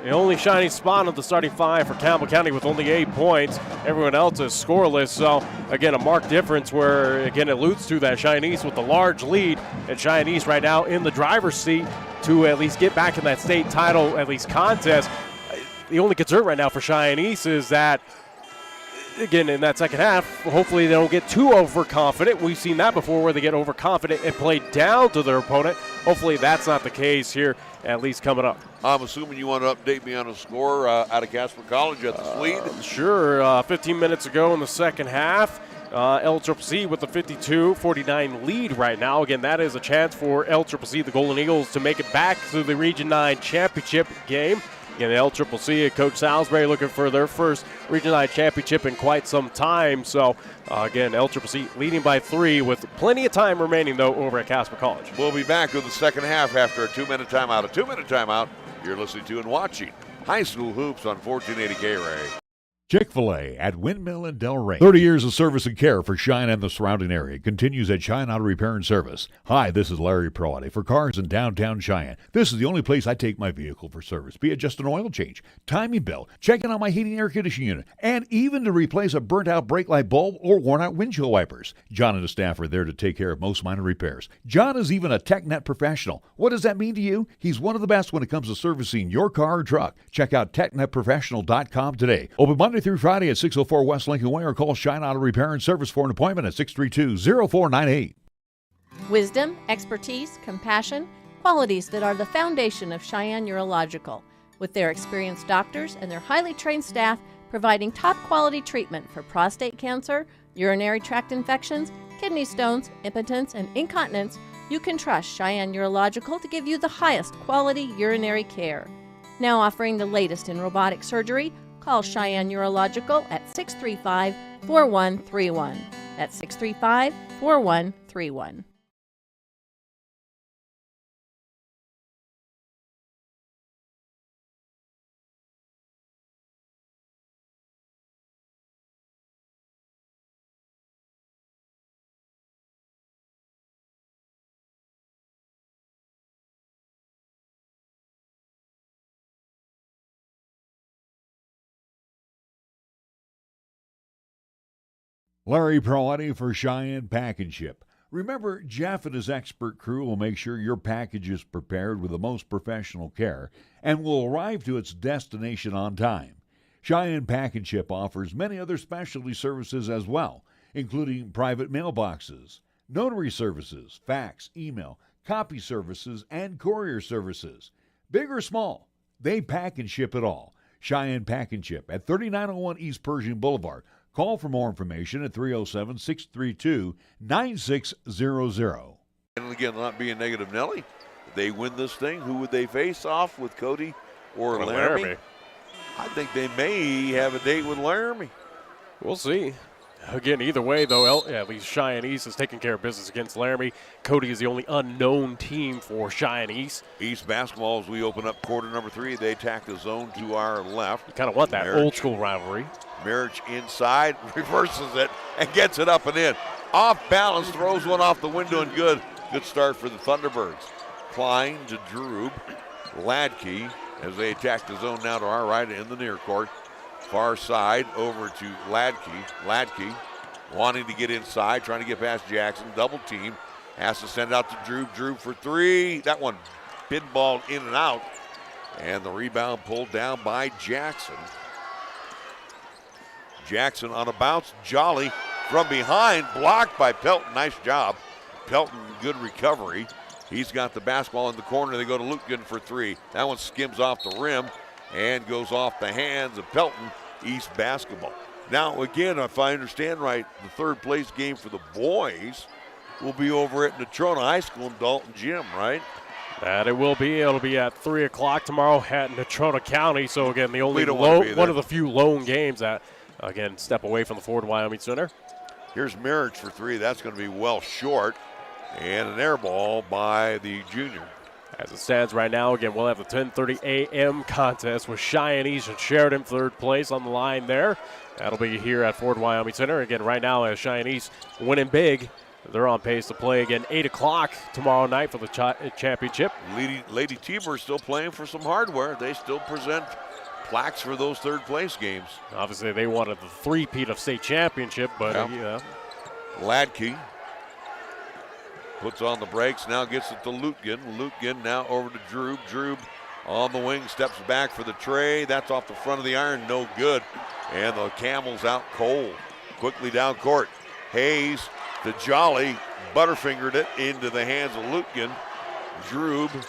the only shining spot of the starting 5 for Campbell County with only 8 points. Everyone else is scoreless. So, again, a marked difference where, again, it alludes to that Cheyenne East with the large lead. And Cheyenne East right now in the driver's seat to at least get back in that state title, at least contest. The only concern right now for Cheyenne East is that, again, in that second half, hopefully they don't get too overconfident. We've seen that before where they get overconfident and play down to their opponent. Hopefully that's not the case here, at least coming up. I'm assuming you want to update me on a score out of Casper College at the lead? Sure. 15 minutes ago in the second half, LCCC with a 52-49 lead right now. Again, that is a chance for LCCC, the Golden Eagles, to make it back to the Region 9 championship game. Again, the LCCC, Coach Salisbury looking for their first Region 9 championship in quite some time. So, again, LCCC leading by 3 with plenty of time remaining, though, over at Casper College. We'll be back with the second half after a 2-minute timeout. A 2-minute timeout you're listening to and watching High School Hoops on 1480 KRAE. Chick-fil-A at Windmill and Delray. 30 years of service and care for Cheyenne and the surrounding area continues at Cheyenne Auto Repair and Service. Hi, this is Larry Proietti for cars in downtown Cheyenne. This is the only place I take my vehicle for service, be it just an oil change, timing belt, checking on my heating air conditioning unit, and even to replace a burnt-out brake light bulb or worn-out windshield wipers. John and his staff are there to take care of most minor repairs. John is even a TechNet professional. What does that mean to you? He's one of the best when it comes to servicing your car or truck. Check out TechNetProfessional.com today. Open Monday through Friday at 604 West Lincoln Way, or call Cheyenne Auto Repair and Service for an appointment at 632-0498. Wisdom, expertise, compassion, qualities that are the foundation of Cheyenne Urological, with their experienced doctors and their highly trained staff providing top quality treatment for prostate cancer, urinary tract infections, kidney stones, impotence, and incontinence. You can trust Cheyenne Urological to give you the highest quality urinary care. Now offering the latest in robotic surgery, call Cheyenne Urological at 635-4131. That's 635-4131. Larry Proietti for Cheyenne Pack and Ship. Remember, Jeff and his expert crew will make sure your package is prepared with the most professional care and will arrive to its destination on time. Cheyenne Pack and Ship offers many other specialty services as well, including private mailboxes, notary services, fax, email, copy services, and courier services. Big or small, they pack and ship it all. Cheyenne Pack and Ship at 3901 East Pershing Boulevard. Call for more information at 307-632-9600. And again, not being negative Nelly, they win this thing. Who would they face off with, Cody or Laramie? I think they may have a date with Laramie. We'll see. Again, either way, though, at least Cheyenne East is taking care of business against Laramie. Cody is the only unknown team for Cheyenne East. East basketball, as we open up quarter number 3, they attack the zone to our left. You kind of want that old-school rivalry. Marriage inside, reverses it, and gets it up and in. Off balance, throws one off the window, and good. Good start for the Thunderbirds. Klein to Drube. Ladke, as they attack the zone now to our right in the near court. Far side over to Ladke. Ladke wanting to get inside, trying to get past Jackson. Double team. Has to send out to Drube. Drube for 3. That one pinballed in and out. And the rebound pulled down by Jackson. Jackson on a bounce. Jolly from behind. Blocked by Pelton. Nice job. Pelton, good recovery. He's got the basketball in the corner. They go to Lutgen for 3. That one skims off the rim and goes off the hands of Pelton. East basketball. Now, again, if I understand right, the third place game for the boys will be over at Natrona High School in Dalton Gym, right? That it will be. It'll be at 3 o'clock tomorrow at Natrona County. So, again, the only one of the few lone games that, again, step away from the Ford Wyoming Center. Here's Marriage for 3. That's going to be well short. And an air ball by the junior. As it stands right now, again, we'll have the 10:30 a.m. contest with Cheyenne East and Sheridan third place on the line there. That'll be here at Ford Wyoming Center. Again, right now, as Cheyenne East winning big, they're on pace to play again 8 o'clock tomorrow night for the championship. Lady T-Bird still playing for some hardware. They still present plaques for those third place games. Obviously, they wanted the three-peat of state championship, but Ladke puts on the brakes, now gets it to Lutgen. Lutgen now over to Drube. Drube on the wing, steps back for the tray. That's off the front of the iron, no good. And the Camels out cold. Quickly down court. Hayes to Jolly, butterfingered it into the hands of Lutgen. Drube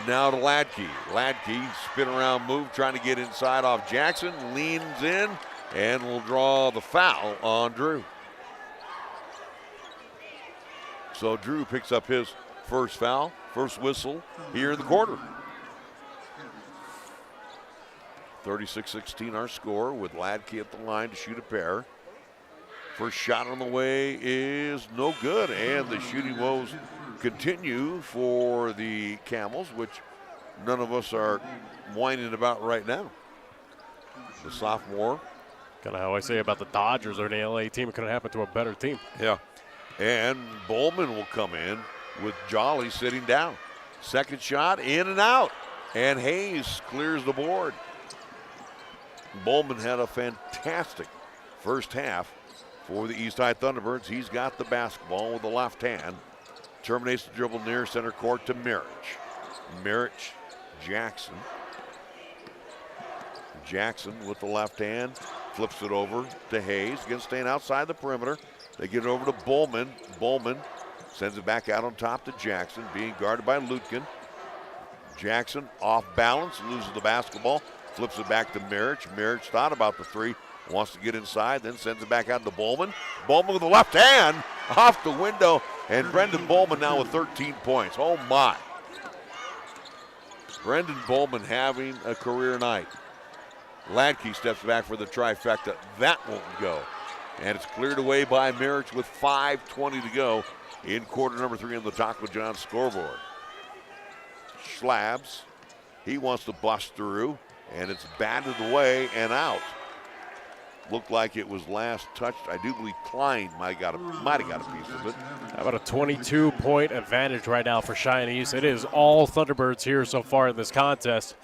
now to Ladke. Ladke, spin around move, trying to get inside off Jackson, leans in, and will draw the foul on Drew. So Drew picks up his first foul, first whistle here in the quarter. 36-16 our score with Ladke at the line to shoot a pair. First shot on the way is no good, and the shooting woes continue for the Camels, which none of us are whining about right now. The sophomore. Kind of how I say about the Dodgers or the LA team. It couldn't happen to a better team. Yeah. And Bowman will come in with Jolly sitting down. Second shot, in and out. And Hayes clears the board. Bowman had a fantastic first half for the East High Thunderbirds. He's got the basketball with the left hand. Terminates the dribble near center court to Marriage. Marriage, Jackson. Jackson with the left hand. Flips it over to Hayes. Again, staying outside the perimeter. They get it over to Bowman. Bowman sends it back out on top to Jackson, being guarded by Lutgen. Jackson off balance, loses the basketball, flips it back to Marriage. Marriage thought about the 3, wants to get inside, then sends it back out to Bowman. Bowman with the left hand off the window, and Brendan Bowman now with 13 points. Oh my. Brendan Bowman having a career night. Ladke steps back for the trifecta. That won't go. And it's cleared away by Marriage with 5:20 to go in quarter number 3 on the Taco John scoreboard. Schlabs, he wants to bust through, and it's batted away and out. Looked like it was last touched. I do believe Klein might have got a piece of it. How about a 22-point advantage right now for Cheyenne East? It is all Thunderbirds here so far in this contest.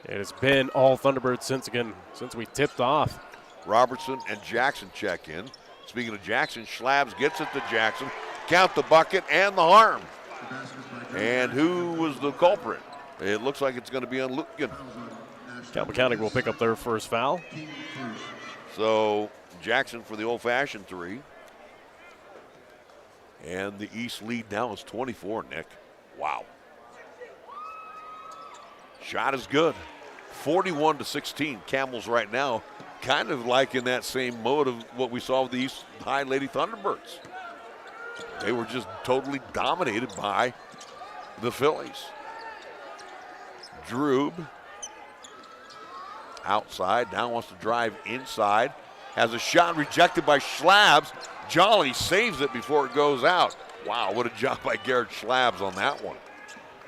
It has been all Thunderbirds since we tipped off. Robertson and Jackson check in. Speaking of Jackson, Schlabs gets it to Jackson. Count the bucket and the harm. And who was the culprit? It looks like it's going to be on Lutgen. Campbell County will pick up their first foul. So Jackson for the old-fashioned 3. And the East lead now is 24, Nick. Wow. Shot is good. 41-16. Camels right now kind of like in that same mode of what we saw with the East High Lady Thunderbirds. They were just totally dominated by the Phillies. Drube outside, now wants to drive inside. Has a shot rejected by Schlabs. Jolly saves it before it goes out. Wow, what a job by Garrett Schlabs on that one.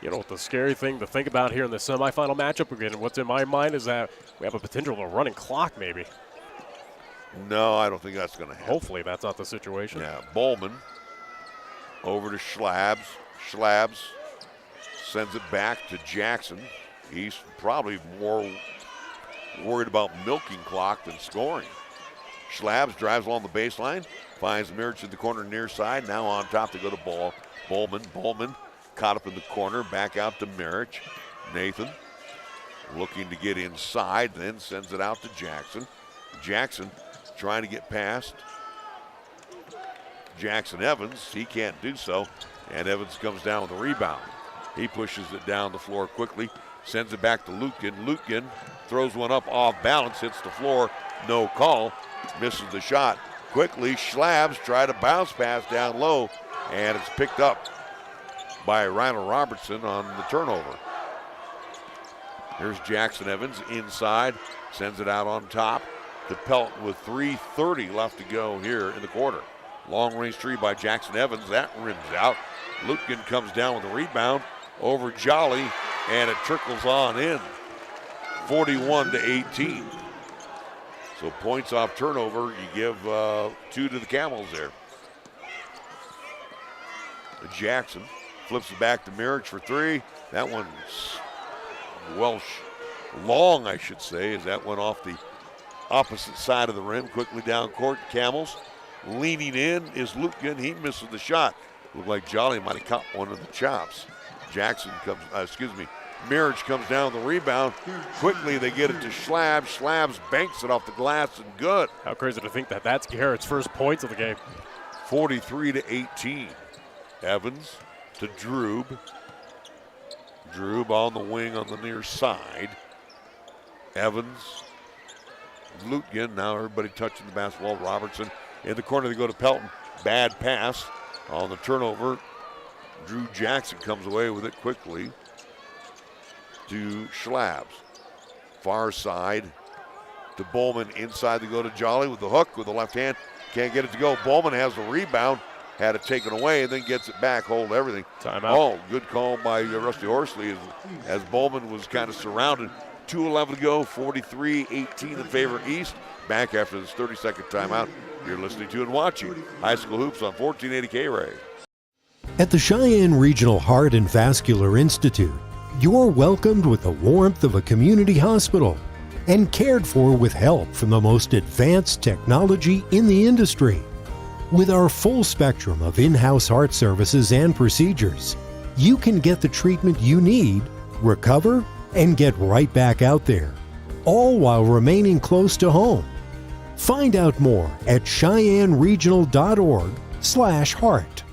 You know, the scary thing to think about here in the semifinal matchup, again, what's in my mind is that we have a potential of a running clock maybe. No, I don't think that's going to happen. Hopefully that's not the situation. Yeah, Bowman over to Schlabs. Schlabs sends it back to Jackson. He's probably more worried about milking clock than scoring. Schlabs drives along the baseline, finds Mirich in the corner near side. Now on top to go to Bowman. Bowman caught up in the corner, back out to Mirich. Nathan looking to get inside, then sends it out to Jackson. Jackson trying to get past Jackson Evans. He can't do so, and Evans comes down with a rebound. He pushes it down the floor quickly, sends it back to Lutkin. Lutkin throws one up off balance, hits the floor, no call, misses the shot. Quickly, Schlabs try to bounce pass down low, and it's picked up by Rhino Robertson on the turnover. Here's Jackson Evans inside, sends it out on top to Pelton with 3:30 left to go here in the quarter. Long range three by Jackson Evans, that rims out. Lutkin comes down with a rebound over Jolly, and it trickles on in. 41-18. So points off turnover, you give 2 to the Camels there. Jackson flips it back to Mirich for 3. That one's long, I should say, as that went off the opposite side of the rim. Quickly down court, Camels. Leaning in is Lutkin. He misses the shot. Looked like Jolly might have caught one of the chops. Mirich comes down with the rebound. Quickly they get it to Schlabs. Schlabs banks it off the glass and good. How crazy to think that that's Garrett's first points of the game. 43-18. Evans to Drube. Drube on the wing on the near side. Evans. Lutkin, now everybody touching the basketball. Robertson in the corner, they go to Pelton. Bad pass on the turnover. Drew Jackson comes away with it quickly to Schlabs. Far side to Bowman. Inside they go to Jolly with the hook with the left hand. Can't get it to go. Bowman has the rebound. Had it taken away and then gets it back. Hold everything. Timeout. Oh, good call by Rusty Horsley as Bowman was kind of surrounded. 2:11 to go. 43-18 in favor of East. Back after this 30-second timeout. You're listening to and watching High School Hoops on 1480 KRAE. At the Cheyenne Regional Heart and Vascular Institute, you're welcomed with the warmth of a community hospital and cared for with help from the most advanced technology in the industry. With our full spectrum of in-house heart services and procedures, you can get the treatment you need, recover, and get right back out there, all while remaining close to home. Find out more at CheyenneRegional.org/heart.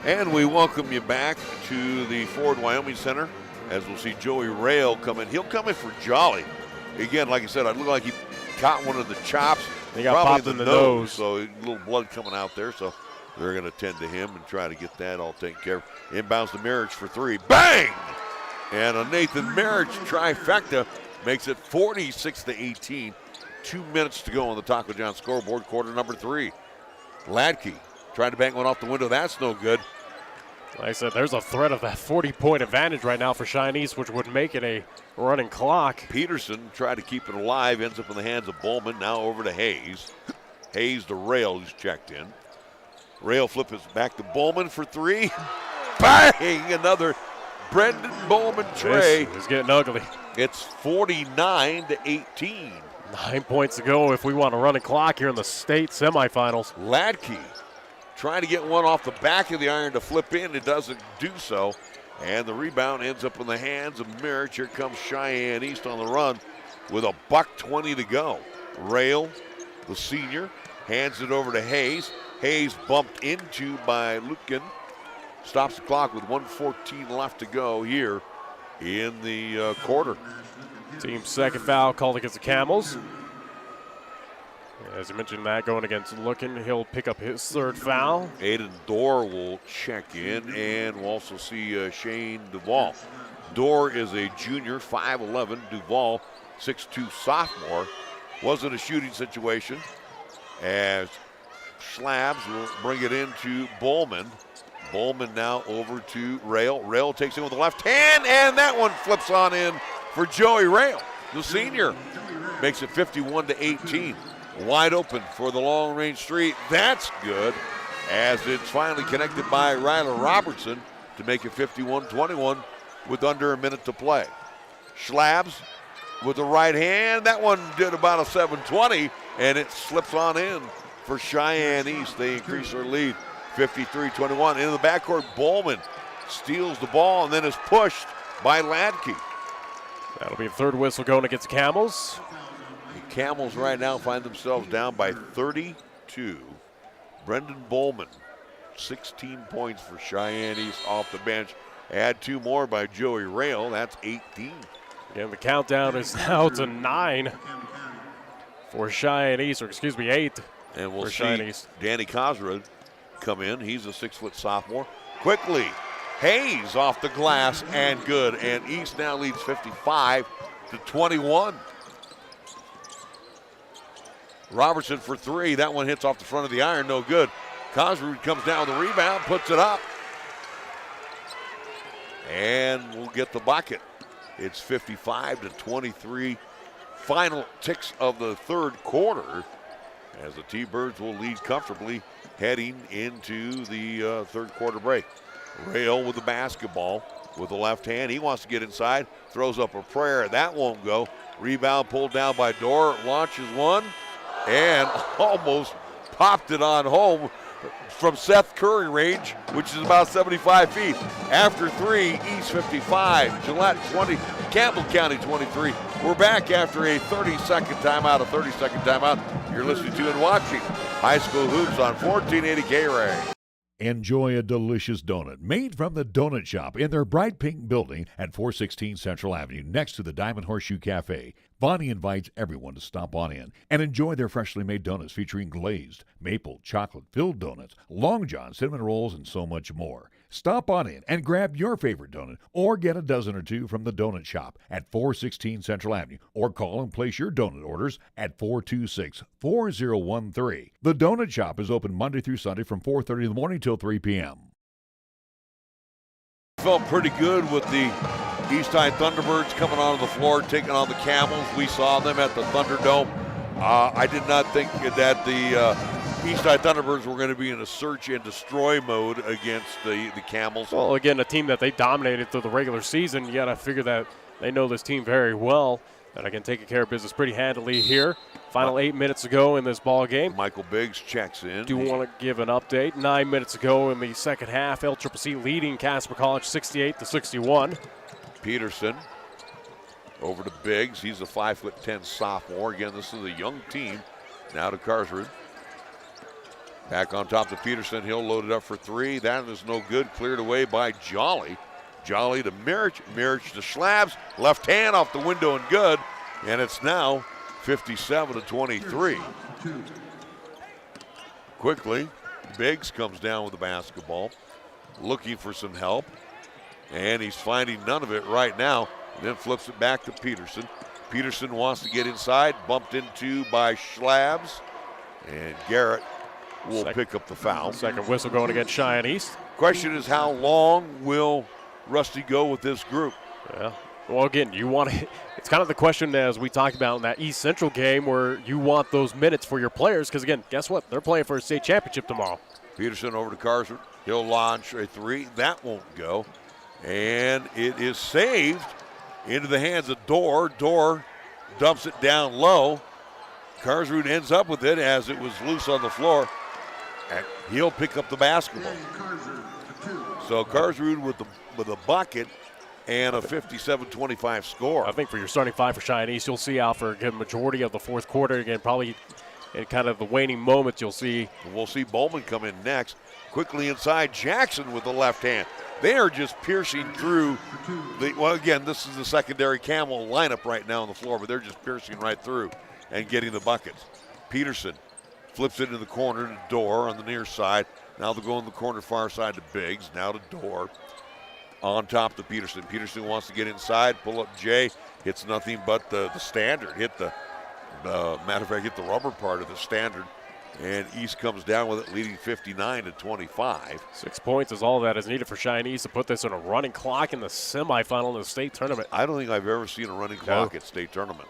And we welcome you back to the Ford Wyoming Center as we'll see Joey Rail come in. He'll come in for Jolly. Again, like I said, it looked like he caught one of the chops. He got popped in the nose. So a little blood coming out there. So they're going to tend to him and try to get that all taken care of. Inbounds to Mirich for 3. Bang! And a Nathan Mirich trifecta makes it 46-18. 2 minutes to go on the Taco John scoreboard, quarter number 3. Ladke tried to bang one off the window. That's no good. Like I said, there's a threat of that 40-point advantage right now for Cheyenne East, which would make it a running clock. Peterson tried to keep it alive, ends up in the hands of Bowman. Now over to Hayes. Hayes to Rail, who's checked in. Rail flips it back to Bowman for 3. Bang! Another Brendan Bowman tray. It's getting ugly. It's 49-18. 9 points to go if we want a running clock here in the state semifinals. Ladke trying to get one off the back of the iron to flip in. It doesn't do so. And the rebound ends up in the hands of Mirich. Here comes Cheyenne East on the run with a $1:20 to go. Rail, the senior, hands it over to Hayes. Hayes bumped into by Lutkin. Stops the clock with 1:14 left to go here in the quarter. Team's second foul called against the Camels. As you mentioned that, going against Lookin, he'll pick up his third foul. Aiden Dorr will check in, and we'll also see Shane Duvall. Dorr is a junior, 5'11". Duvall, 6'2", sophomore. Wasn't a shooting situation, as Schlabs will bring it into Bowman. Bowman now over to Rail. Rail takes it with the left hand, and that one flips on in for Joey Rail. The senior makes it 51-18. Wide open for the long-range three. That's good, as it's finally connected by Ryler Robertson to make it 51-21 with under a minute to play. Schlabs with the right hand. That one did about a 720, and it slips on in for Cheyenne East. They increase their lead, 53-21. Into the backcourt, Bowman steals the ball and then is pushed by Ladke. That'll be a third whistle going against Camels. The Camels right now find themselves down by 32. Brendan Bowman, 16 points for Cheyenne East off the bench. Add 2 more by Joey Rail, that's 18. And the countdown is now to 9 for Cheyenne East, or excuse me, 8. And we'll for see Cheyenne East. Danny Cosrud come in. He's a 6-foot sophomore. Quickly, Hayes off the glass and good. And East now leads 55-21. Robertson for 3. That one hits off the front of the iron, no good. Cosrud comes down with the rebound, puts it up, and we'll get the bucket. It's 55-23. Final ticks of the third quarter, as the T-Birds will lead comfortably heading into the third quarter break. Rail with the basketball with the left hand. He wants to get inside, throws up a prayer. That won't go. Rebound pulled down by Dorr. Launches one and almost popped it on home from Seth Curry range, which is about 75 feet. After 3, East 55, Gillette 20, Campbell County 23. We're back after a 30-second timeout. You're listening to and watching High School Hoops on 1480 KRAE. Enjoy a delicious donut made from the Donut Shop in their bright pink building at 416 Central Avenue next to the Diamond Horseshoe Cafe. Bonnie invites everyone to stop on in and enjoy their freshly made donuts featuring glazed, maple, chocolate-filled donuts, Long John, cinnamon rolls, and so much more. Stop on in and grab your favorite donut or get a dozen or two from the Donut Shop at 416 Central Avenue or call and place your donut orders at 426-4013. The Donut Shop is open Monday through Sunday from 4:30 in the morning till 3 p.m. Felt pretty good with the East High Thunderbirds coming onto the floor, taking on the Camels. We saw them at the Thunderdome. I did not think that the East High Thunderbirds were going to be in a search and destroy mode against the Camels. Well, again, a team that they dominated through the regular season. You got to figure that they know this team very well, and I can take care of business pretty handily here. Final 8 minutes to go in this ball game. Michael Biggs checks in. Do want to give an update. 9 minutes ago in the second half, LCCC leading Casper College 68-61. Peterson over to Biggs. He's a 5'10" sophomore. Again, this is a young team. Now to Carsrud. Back on top to Peterson. He'll load it up for 3. That is no good. Cleared away by Jolly. Jolly to Mirich. Mirich to Schlabs. Left hand off the window and good. And it's now 57-23. Quickly, Biggs comes down with the basketball, looking for some help. And he's finding none of it right now. And then flips it back to Peterson. Peterson wants to get inside. Bumped into by Schlabs. And Garrett will pick up the foul. Second whistle going against Cheyenne East. Question is, how long will Rusty go with this group? Yeah. Well, again, you want to. It's kind of the question as we talked about in that East Central game where you want those minutes for your players because, again, guess what? They're playing for a state championship tomorrow. Peterson over to Carsford. He'll launch a 3. That won't go. And it is saved into the hands of Dorr. Dorr dumps it down low. Carsrud ends up with it as it was loose on the floor. And he'll pick up the basketball. So Carsrud with a bucket and a 57-25 score. I think for your starting 5 for Cheyenne East, you'll see out for a majority of the fourth quarter. Again, probably in kind of the waning moments you'll see. We'll see Bowman come in next. Quickly inside, Jackson with the left hand. They are just piercing through well, again, this is the secondary Camel lineup right now on the floor, but they're just piercing right through and getting the buckets. Peterson Flips it in the corner to Dorr on the near side. Now they'll go in the corner far side to Biggs. Now to Dorr. On top to Peterson. Peterson wants to get inside. Pull up Jay. Hits nothing but the standard. Hit the matter of fact, hit the rubber part of the standard. And East comes down with it, leading 59-25. 6 points is all that is needed for Cheyenne East to put this in a running clock in the semifinal in the state tournament. I don't think I've ever seen a running clock at state tournament.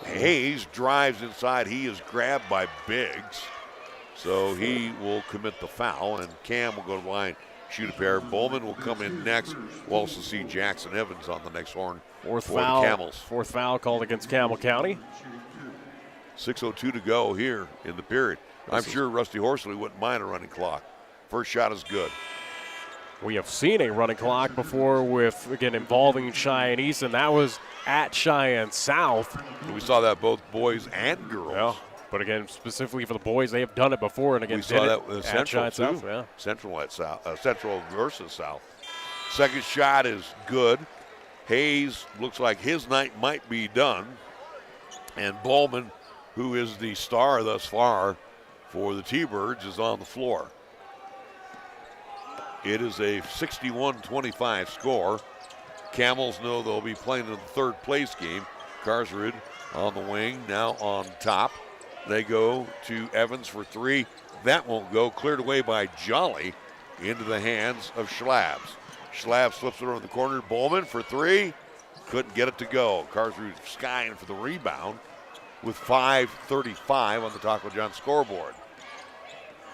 Hayes drives inside. He is grabbed by Biggs. So he will commit the foul, and Cam will go to the line, shoot a pair. Bowman will come in next. We'll also see Jackson Evans on the next horn for the Camels. Fourth foul called against Campbell County. 6:02 to go here in the period. I'm sure Rusty Horsley wouldn't mind a running clock. First shot is good. We have seen a running clock before with, again, involving Cheyenne East, and that was at Cheyenne South. We saw that both boys and girls. Yeah, but again, specifically for the boys, they have done it before, and again, we saw that with Central too. South, yeah. Central at South, Central versus South. Second shot is good. Hayes looks like his night might be done, and Bowman, who is the star thus far for the T-Birds, is on the floor. It is a 61-25 score. Camels know they'll be playing in the third place game. Karsrud on the wing, now on top. They go to Evans for three. That won't go. Cleared away by Jolly into the hands of Schlabs. Schlabs slips it over the corner. Bowman for three. Couldn't get it to go. Karsrud skying for the rebound with 5:35 on the Taco John scoreboard.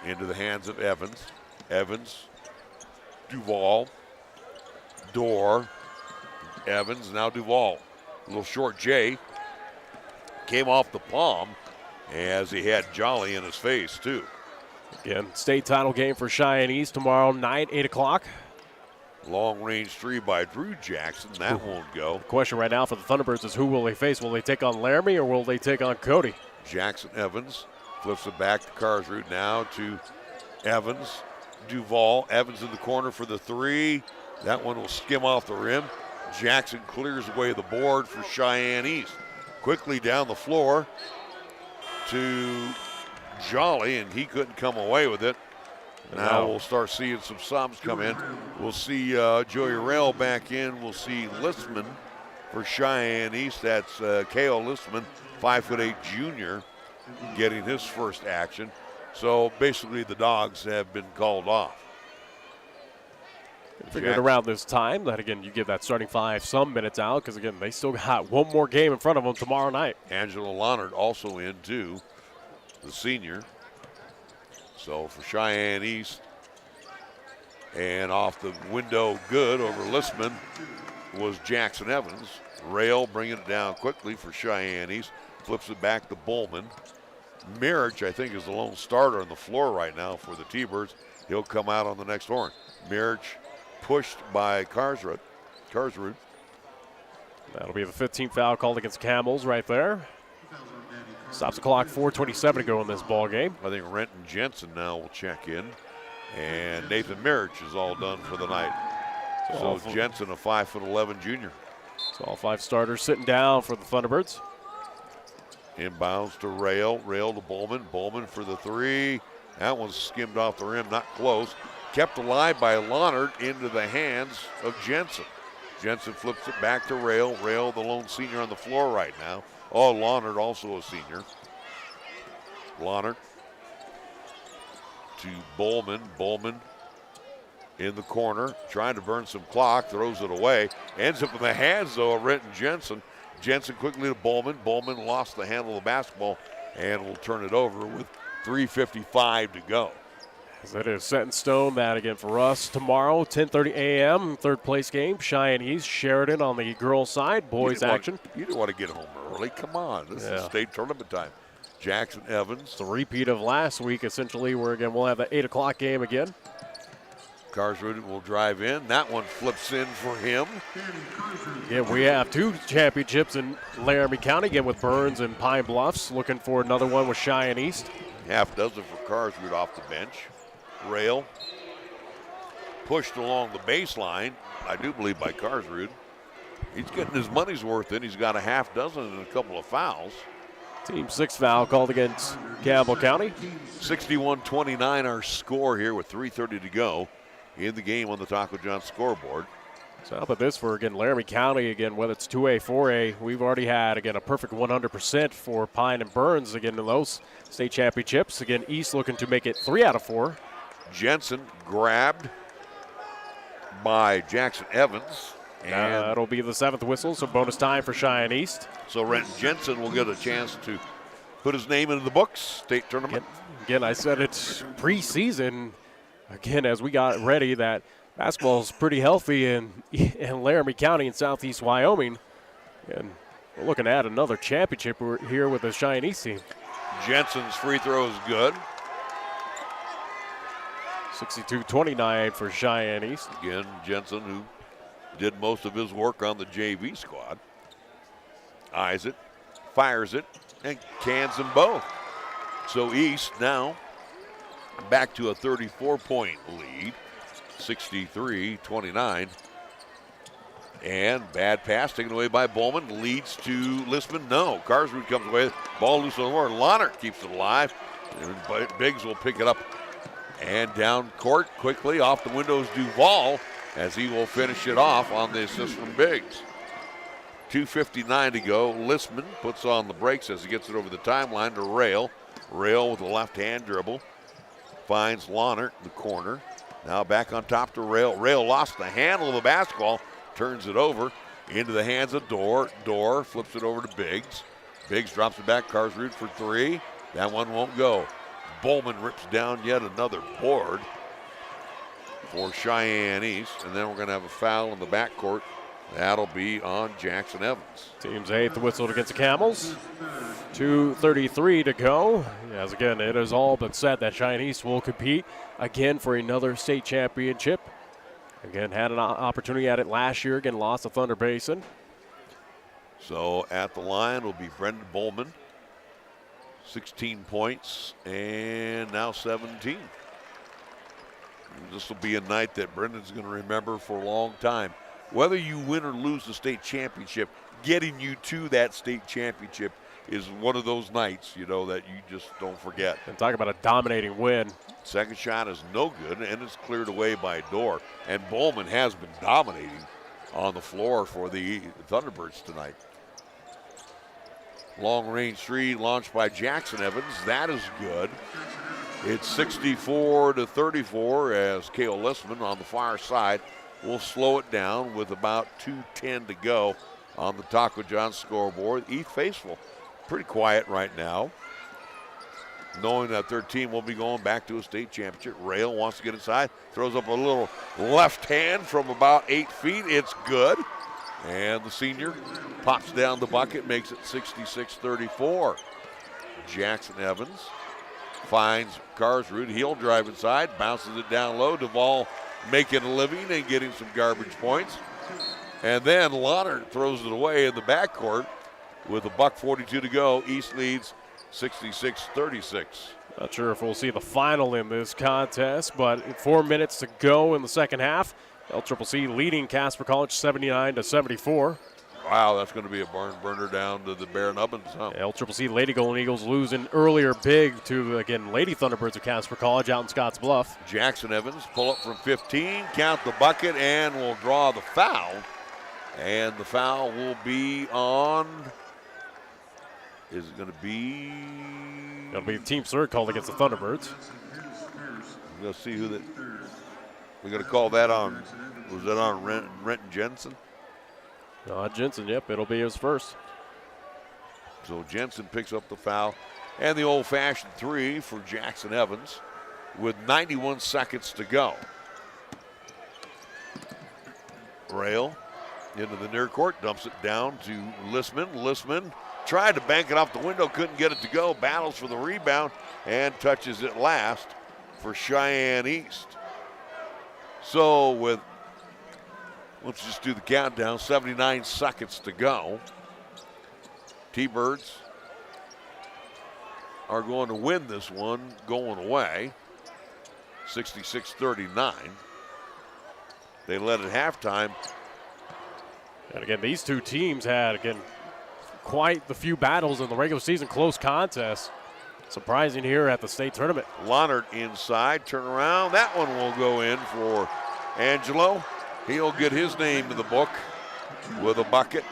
Into the hands of Evans. Evans, Duval, Dorr, Evans, now Duval. A little short J. Came off the palm as he had Jolly in his face, too. Again, state title game for Cheyenne East tomorrow night, 8 o'clock. Long range three by Drew Jackson. That won't go. The question right now for the Thunderbirds is who will they face? Will they take on Laramie or will they take on Cody? Jackson Evans flips it back to Karsrud. Now to Evans. Duval. Evans in the corner for the three. That one will skim off the rim. Jackson clears away the board for Cheyenne East. Quickly down the floor to Jolly, and he couldn't come away with it. Now we'll start seeing some subs come in. We'll see Joey Rail back in. We'll see Listman for Cheyenne East. That's K.O. Listman, 5'8" junior, getting his first action. So basically the Dogs have been called off. Figured around this time that, again, you give that starting five some minutes out because, again, they still got one more game in front of them tomorrow night. Angela Leonard also in, too, the senior. So for Cheyenne East, and off the window good over Listman was Jackson Evans. Rail bringing it down quickly for Cheyenne East. Flips it back to Bowman. Mirich, I think, is the lone starter on the floor right now for the T-Birds. He'll come out on the next horn. Mirich pushed by Karsrud. That'll be the 15th foul called against Camels right there. Stops the clock, 4:27 to go in this ball game. I think Renton Jensen now will check in. And Nathan Mirich is all done for the night. So Jensen, a 5'11" junior. So all five starters sitting down for the Thunderbirds. Inbounds to Rail. Rail to Bowman. Bowman for the three. That one's skimmed off the rim, not close. Kept alive by Leonard into the hands of Jensen. Jensen flips it back to Rail. Rail, the lone senior on the floor right now. Oh, Leonard also a senior. Leonard to Bowman. Bowman in the corner, trying to burn some clock, throws it away. Ends up in the hands, though, of Renton Jensen. Jensen quickly to Bowman. Bowman lost the handle of the basketball and will turn it over with 3:55 to go. As it is set in stone, that again for us tomorrow, 10:30 a.m., third place game. Cheyenne East, Sheridan on the girls' side, boys action. You didn't want to get home early. Come on, this is state tournament time. Jackson Evans. The repeat of last week, essentially, where again we'll have the 8 o'clock game again. Karsrud will drive in. That one flips in for him. Yeah, we have two championships in Laramie County, again with Burns and Pine Bluffs. Looking for another one with Cheyenne East. Half dozen for Karsrud off the bench. Rail pushed along the baseline, I do believe, by Karsrud. He's getting his money's worth in. He's got a half dozen and a couple of fouls. Team 6 foul called against Campbell County. 61-29 our score here with 3:30 to go in the game on the Taco John scoreboard. So how about this for, again, Laramie County, again, whether it's 2A, 4A, we've already had, again, a perfect 100% for Pine and Burns, again, in those state championships. Again, East looking to make it 3 out of 4. Jensen grabbed by Jackson Evans. And that'll be the 7th whistle, so bonus time for Cheyenne East. So Renton Jensen will get a chance to put his name into the books, state tournament. Again, I said it's preseason, again, as we got ready, that basketball is pretty healthy in Laramie County in southeast Wyoming. And we're looking at another championship here with the Cheyenne East team. Jensen's free throw is good. 62-29 for Cheyenne East. Again, Jensen, who did most of his work on the JV squad. Eyes it, fires it, and cans them both. So East now back to a 34-point lead, 63-29. And bad pass taken away by Bowman, leads to Listman. No, Carsrud comes away, ball loose on the floor. Lahnert keeps it alive, and Biggs will pick it up. And down court quickly, off the windows Duval, as he will finish it off on the assist from Biggs. 2:59 to go. Listman puts on the brakes as he gets it over the timeline to Rail. Rail with a left-hand dribble. Finds Lahnert in the corner. Now back on top to Rail. Rail lost the handle of the basketball. Turns it over into the hands of Dorr. Dorr flips it over to Biggs. Biggs drops it back. Carsrud for 3. That one won't go. Bowman rips down yet another board for Cheyenne East, and then we're going to have a foul in the backcourt. That'll be on Jackson Evans. Team's 8th whistled against the Camels. 2:33 to go. As again, it is all but set that Cheyenne East will compete again for another state championship. Again, had an opportunity at it last year. Again, lost to Thunder Basin. So at the line will be Brendan Bowman. 16 points and now 17. This will be a night that Brendan's going to remember for a long time. Whether you win or lose the state championship, getting you to that state championship is one of those nights, you know, that you just don't forget. And talk about a dominating win. Second shot is no good, and it's cleared away by Dorr. And Bowman has been dominating on the floor for the Thunderbirds tonight. Long-range three launched by Jackson Evans. That is good. It's 64-34 as Cale Listman on the far side will slow it down with about 2:10 to go on the Taco John scoreboard. East Faithful pretty quiet right now, knowing that their team will be going back to a state championship. Rail wants to get inside, throws up a little left hand from about 8 feet. It's good. And the senior pops down the bucket, makes it 66-34. Jackson Evans finds Carsrud. He'll drive inside, bounces it down low. Duvall making a living and getting some garbage points. And then Lahnert throws it away in the backcourt with $1:42 to go. East leads 66-36. Not sure if we'll see the final in this contest, but 4 minutes to go in the second half. LCCC leading Casper College 79-74. Wow, that's going to be a barn burner down to the Bear Nubbins, huh? LCCC Lady Golden Eagles losing earlier big to, again, Lady Thunderbirds of Casper College out in Scotts Bluff. Jackson Evans pull up from 15, count the bucket, and will draw the foul. And the foul will be on, is it going to be? It'll be team third called against the Thunderbirds. We're going to see who that, we're going to call that on, was that on Renton Jensen? Jensen, yep, it'll be his first. So Jensen picks up the foul and the old-fashioned three for Jackson Evans with 91 seconds to go. Rail into the near court, dumps it down to Listman. Listman tried to bank it off the window, couldn't get it to go, battles for the rebound and touches it last for Cheyenne East. So with, let's just do the countdown, 79 seconds to go. T-Birds are going to win this one going away, 66-39. They led at halftime. And again, these two teams had, again, quite the few battles in the regular season, close contests. Surprising here at the state tournament. Lohnert inside, turn around. That one will go in for Angelo. He'll get his name in the book with a bucket.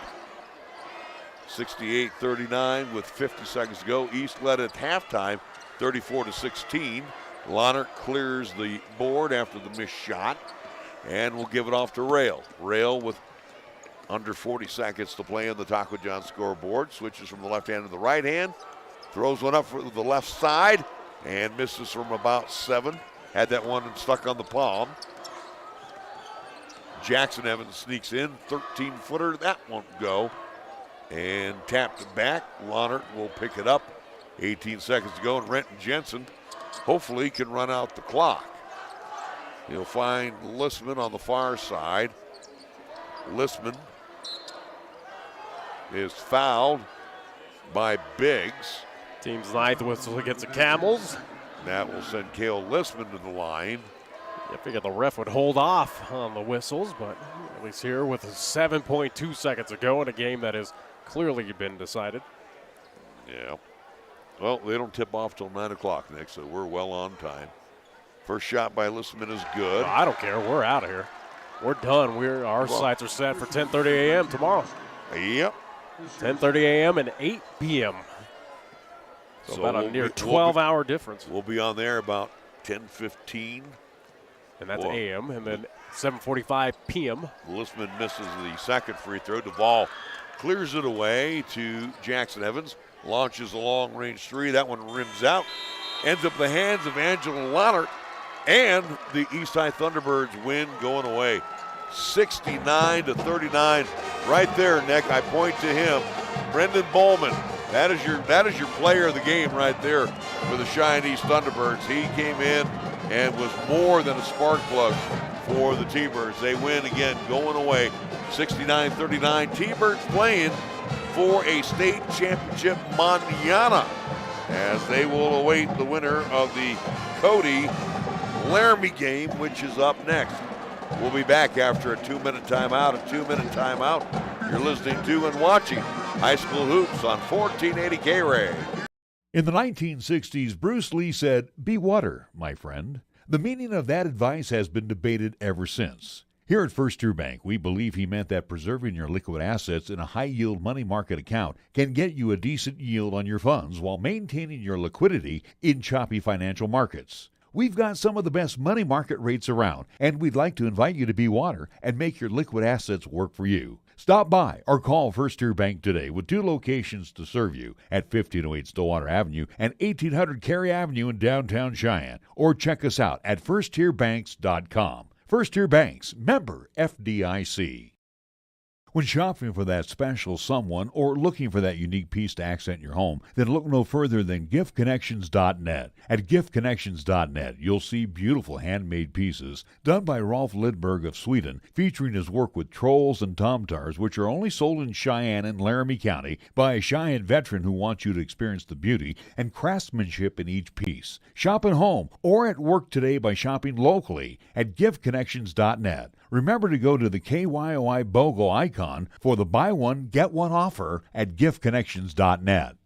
68-39 with 50 seconds to go. East led at halftime, 34-16. Lohnert clears the board after the missed shot and will give it off to Rail. Rail with under 40 seconds to play on the Taco John scoreboard. Switches from the left hand to the right hand. Throws one up for the left side and misses from about 7. Had that one stuck on the palm. Jackson Evans sneaks in, 13-footer. That won't go. And tapped it back. Lohnert will pick it up. 18 seconds to go, and Renton Jensen hopefully can run out the clock. He'll find Listman on the far side. Listman is fouled by Biggs. Team's ninth whistle against the Camels. That will send Cale Listman to the line. I figured the ref would hold off on the whistles, but at least here with 7.2 seconds to go in a game that has clearly been decided. Yeah. Well, they don't tip off till 9 o'clock, Nick, so we're well on time. First shot by Listman is good. I don't care. We're out of here. We're done. Our sights are set for 10:30 a.m. tomorrow. Yep. 10:30 a.m. and 8 p.m. So about a near 12-hour difference. We'll be on there about 10:15. And that's a.m. And then 7:45 p.m. Listman misses the second free throw. Duvall clears it away to Jackson Evans. Launches a long-range three. That one rims out. Ends up in the hands of Angelo Lohnert. And the Eastside Thunderbirds win going away. 69-39. Right there, Nick. I point to him. Brendan Bowman. That is your player of the game right there for the Cheyenne East Thunderbirds. He came in and was more than a spark plug for the T-Birds. They win again, going away, 69-39. T-Birds playing for a state championship mañana as they will await the winner of the Cody-Laramie game, which is up next. We'll be back after a 2-minute timeout. A 2-minute timeout. You're listening to and watching High School Hoops on 1480 KRAE. In the 1960s, Bruce Lee said, "Be water, my friend." The meaning of that advice has been debated ever since. Here at First Tier Bank, we believe he meant that preserving your liquid assets in a high-yield money market account can get you a decent yield on your funds while maintaining your liquidity in choppy financial markets. We've got some of the best money market rates around, and we'd like to invite you to be water and make your liquid assets work for you. Stop by or call First Tier Bank today with 2 locations to serve you at 1508 Stillwater Avenue and 1800 Cary Avenue in downtown Cheyenne, or check us out at firsttierbanks.com. First Tier Banks, member FDIC. When shopping for that special someone or looking for that unique piece to accent your home, then look no further than giftconnections.net. At giftconnections.net, you'll see beautiful handmade pieces done by Rolf Lidberg of Sweden, featuring his work with trolls and tomtars, which are only sold in Cheyenne and Laramie County by a Cheyenne veteran who wants you to experience the beauty and craftsmanship in each piece. Shop at home or at work today by shopping locally at giftconnections.net. Remember to go to the KYOI BOGO icon for the buy one, get one offer at giftconnections.net.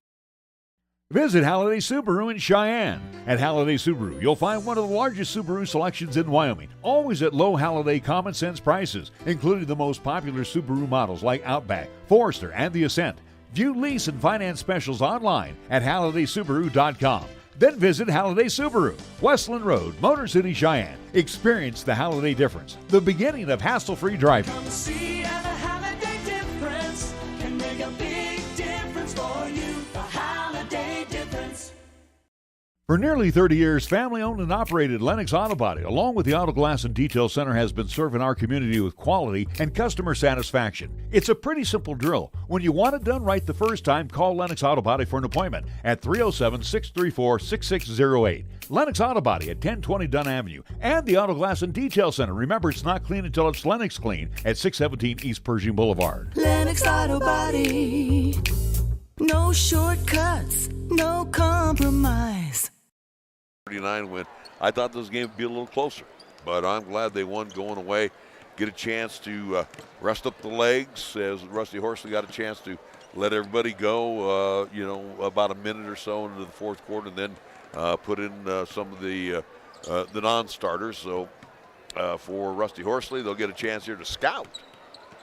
Visit Halliday Subaru in Cheyenne. At Halliday Subaru, you'll find one of the largest Subaru selections in Wyoming, always at low Halliday common sense prices, including the most popular Subaru models like Outback, Forester, and the Ascent. View lease and finance specials online at HallidaySubaru.com. Then visit Halliday Subaru, Westland Road, Motor City, Cheyenne. Experience the Halliday difference, the beginning of hassle-free driving. Come see how the Halliday difference can make a big difference for you. The Halliday difference. For nearly 30 years, family-owned and operated Lennox Auto Body, along with the Auto Glass and Detail Center, has been serving our community with quality and customer satisfaction. It's a pretty simple drill. When you want it done right the first time, call Lennox Auto Body for an appointment at 307-634-6608. Lennox Auto Body at 1020 Dunn Avenue. And the Auto Glass and Detail Center. Remember, it's not clean until it's Lennox clean at 617 East Pershing Boulevard. Lennox Auto Body. No shortcuts, no compromise. 39 win. I thought this game would be a little closer, but I'm glad they won going away. Get a chance to rest up the legs as Rusty Horsley got a chance to let everybody go, about a minute or so into the fourth quarter, and then put in some of the non-starters. So for Rusty Horsley, they'll get a chance here to scout,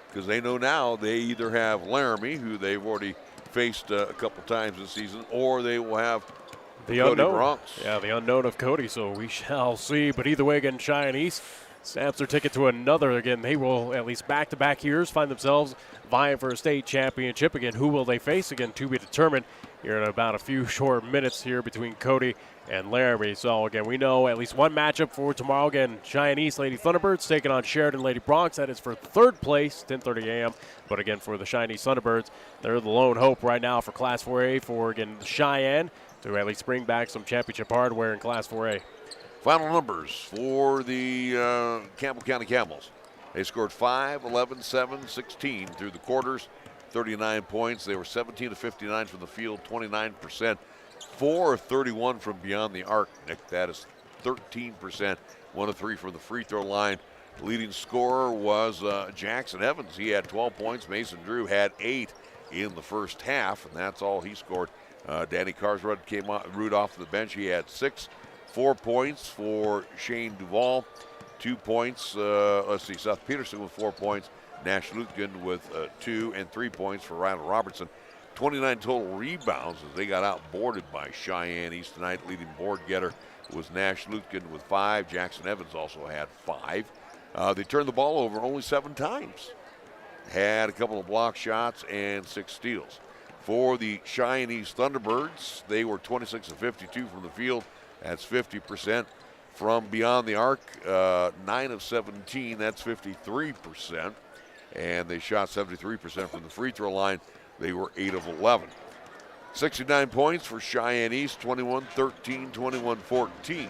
because they know now they either have Laramie, who they've already faced a couple times this season, or they will have the Cody unknown. Bronx. Yeah, the unknown of Cody, so we shall see. But either way, again, Cheyenne East snaps their ticket to another. Again, they will, at least back-to-back years, find themselves vying for a state championship. Again, who will they face? Again, to be determined here in about a few short minutes here between Cody and Laramie. So, again, we know at least one matchup for tomorrow. Again, Cheyenne East Lady Thunderbirds taking on Sheridan Lady Bronx. That is for third place, 10:30 a.m. But, again, for the Cheyenne East Thunderbirds, they're the lone hope right now for Class 4A for, again, Cheyenne to at least bring back some championship hardware in Class 4A. Final numbers for the Campbell County Camels. They scored 5, 11, 7, 16 through the quarters, 39 points. They were 17 of 59 from the field, 29%. 4 of 31 from beyond the arc, Nick. That is 13%. 1 of 3 from the free throw line. The leading scorer was Jackson Evans. He had 12 points. Mason Drew had 8 in the first half, and that's all he scored. Danny Carsrud came root off the bench. He had 6. 4 points for Shane Duvall. 2 points. Seth Peterson with 4 points. Nash Lutgen with 2 and 3 points for Ryan Robertson. 29 total rebounds as they got outboarded by Cheyenne East tonight. Leading board getter was Nash Lutgen with 5. Jackson Evans also had 5. They turned the ball over only 7 times. Had a couple of block shots and 6 steals. For the Cheyenne East Thunderbirds, they were 26 of 52 from the field. That's 50%. From beyond the arc, 9 of 17, that's 53%. And they shot 73% from the free throw line. They were 8 of 11. 69 points for Cheyenne East, 21-13, 21-14.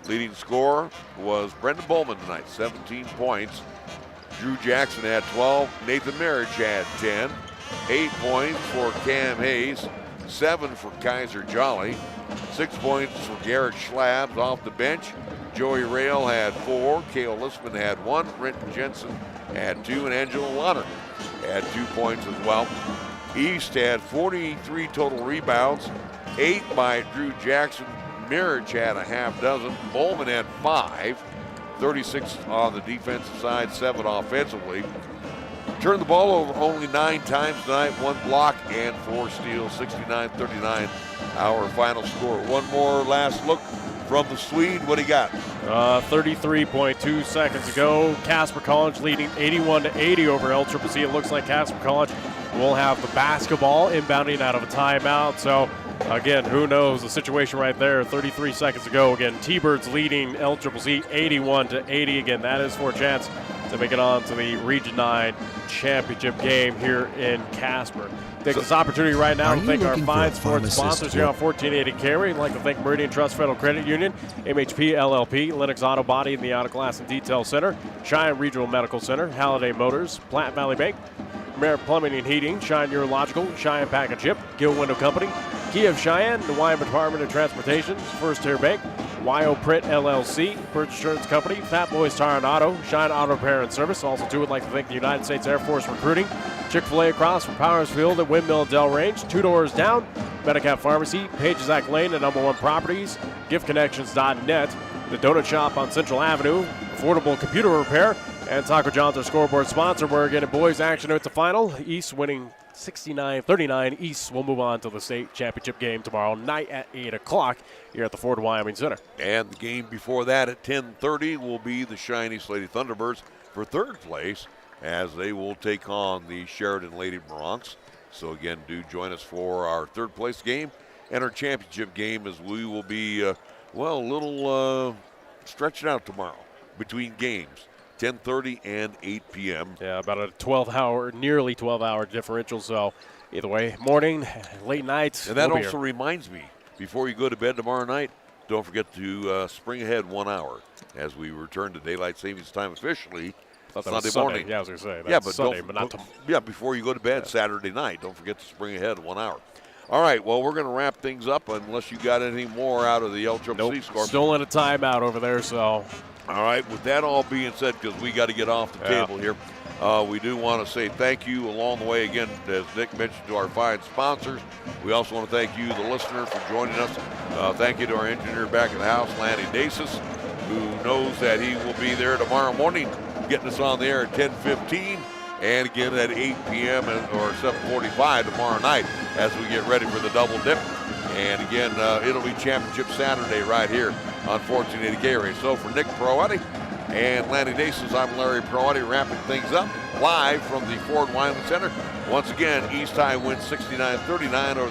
Leading scorer was Brendan Bowman tonight, 17 points. Drew Jackson had 12. Nathan Marriage had 10. 8 points for Cam Hayes. 7 for Kaiser Jolly. 6 points for Garrett Schlabs off the bench. Joey Rail had 4. Cale Listman had 1. Renton Jensen had 2. And Angela Lauder had 2 points as well. East had 43 total rebounds. 8 by Drew Jackson. Marriage had a half dozen. Bowman had 5. 36 on the defensive side, 7 offensively. Turned the ball over only 9 times tonight, 1 block and 4 steals, 69-39, our final score. One more last look from the Swede. What do you got? 33.2 seconds ago. Casper College leading 81-80 over LCCC. It looks like Casper College will have the basketball inbounding out of a timeout. So, again, who knows the situation right there. 33 seconds ago. Again, T-Birds leading LCCC 81-80. Again, that is for a chance to make it on to the Region 9 championship game here in Casper. Take this opportunity right now to thank our fine sports sponsors here on 1480 KRAE. I'd like to thank Meridian Trust Federal Credit Union, MHP LLP, Lennox Auto Body and the Auto Glass and Detail Center, Cheyenne Regional Medical Center, Halliday Motors, Platte Valley Bank, Merritt Plumbing and Heating, Cheyenne Urological, Cheyenne Pack and Chip, Gill Window Company, Kia of Cheyenne, the Wyoming Department of Transportation, First Tier Bank, YO Pritt LLC, Birch Insurance Company, Fat Boys Tire and Auto, Cheyenne Auto Repair and Service. Also, too, would like to thank the United States Air Force Recruiting, Chick-fil-A across from Powers Field at Windmill Del Range, 2 doors down, Medicap Pharmacy, Pages-Act Lane at number 1 Properties, GiftConnections.net, the Donut Shop on Central Avenue, Affordable Computer Repair, and Taco John's, our scoreboard sponsor. We're getting boys action at the final. East winning 69-39. East will move on to the state championship game tomorrow night at 8 o'clock here at the Ford Wyoming Center. And the game before that at 10:30 will be the Cheyenne East Lady Thunderbirds for third place, as they will take on the Sheridan Lady Bronx. So again, do join us for our third place game and our championship game, as we will be, a little stretched out tomorrow between games. 10:30 and 8 p.m. Yeah, about a nearly 12-hour differential. So either way, morning, late night. And that also reminds me, before you go to bed tomorrow night, don't forget to spring ahead 1 hour as we return to daylight savings time officially Sunday morning. Yeah, I was going to say. That's Sunday, but not tomorrow. Yeah, before you go to bed Saturday night, don't forget to spring ahead 1 hour. All right, well, we're going to wrap things up unless you got anything more out of the LCCC score. Still in a timeout over there, so. All right, with that all being said, because we got to get off the table here, We do want to say thank you along the way, again, as Nick mentioned, to our fine sponsors. We also want to thank you, the listener, for joining us. Thank you to our engineer back in the house, Lanny Dasis, who knows that he will be there tomorrow morning getting us on the air at 10:15 and again at 8 p.m. or 7:45 tomorrow night as we get ready for the double dip. And again, it'll be Championship Saturday right here on 1480 KRAE. So for Nick Proietti and Lanny Dasis, I'm Larry Proietti, wrapping things up live from the Ford Wyoming Center. Once again, East High wins 69-39 over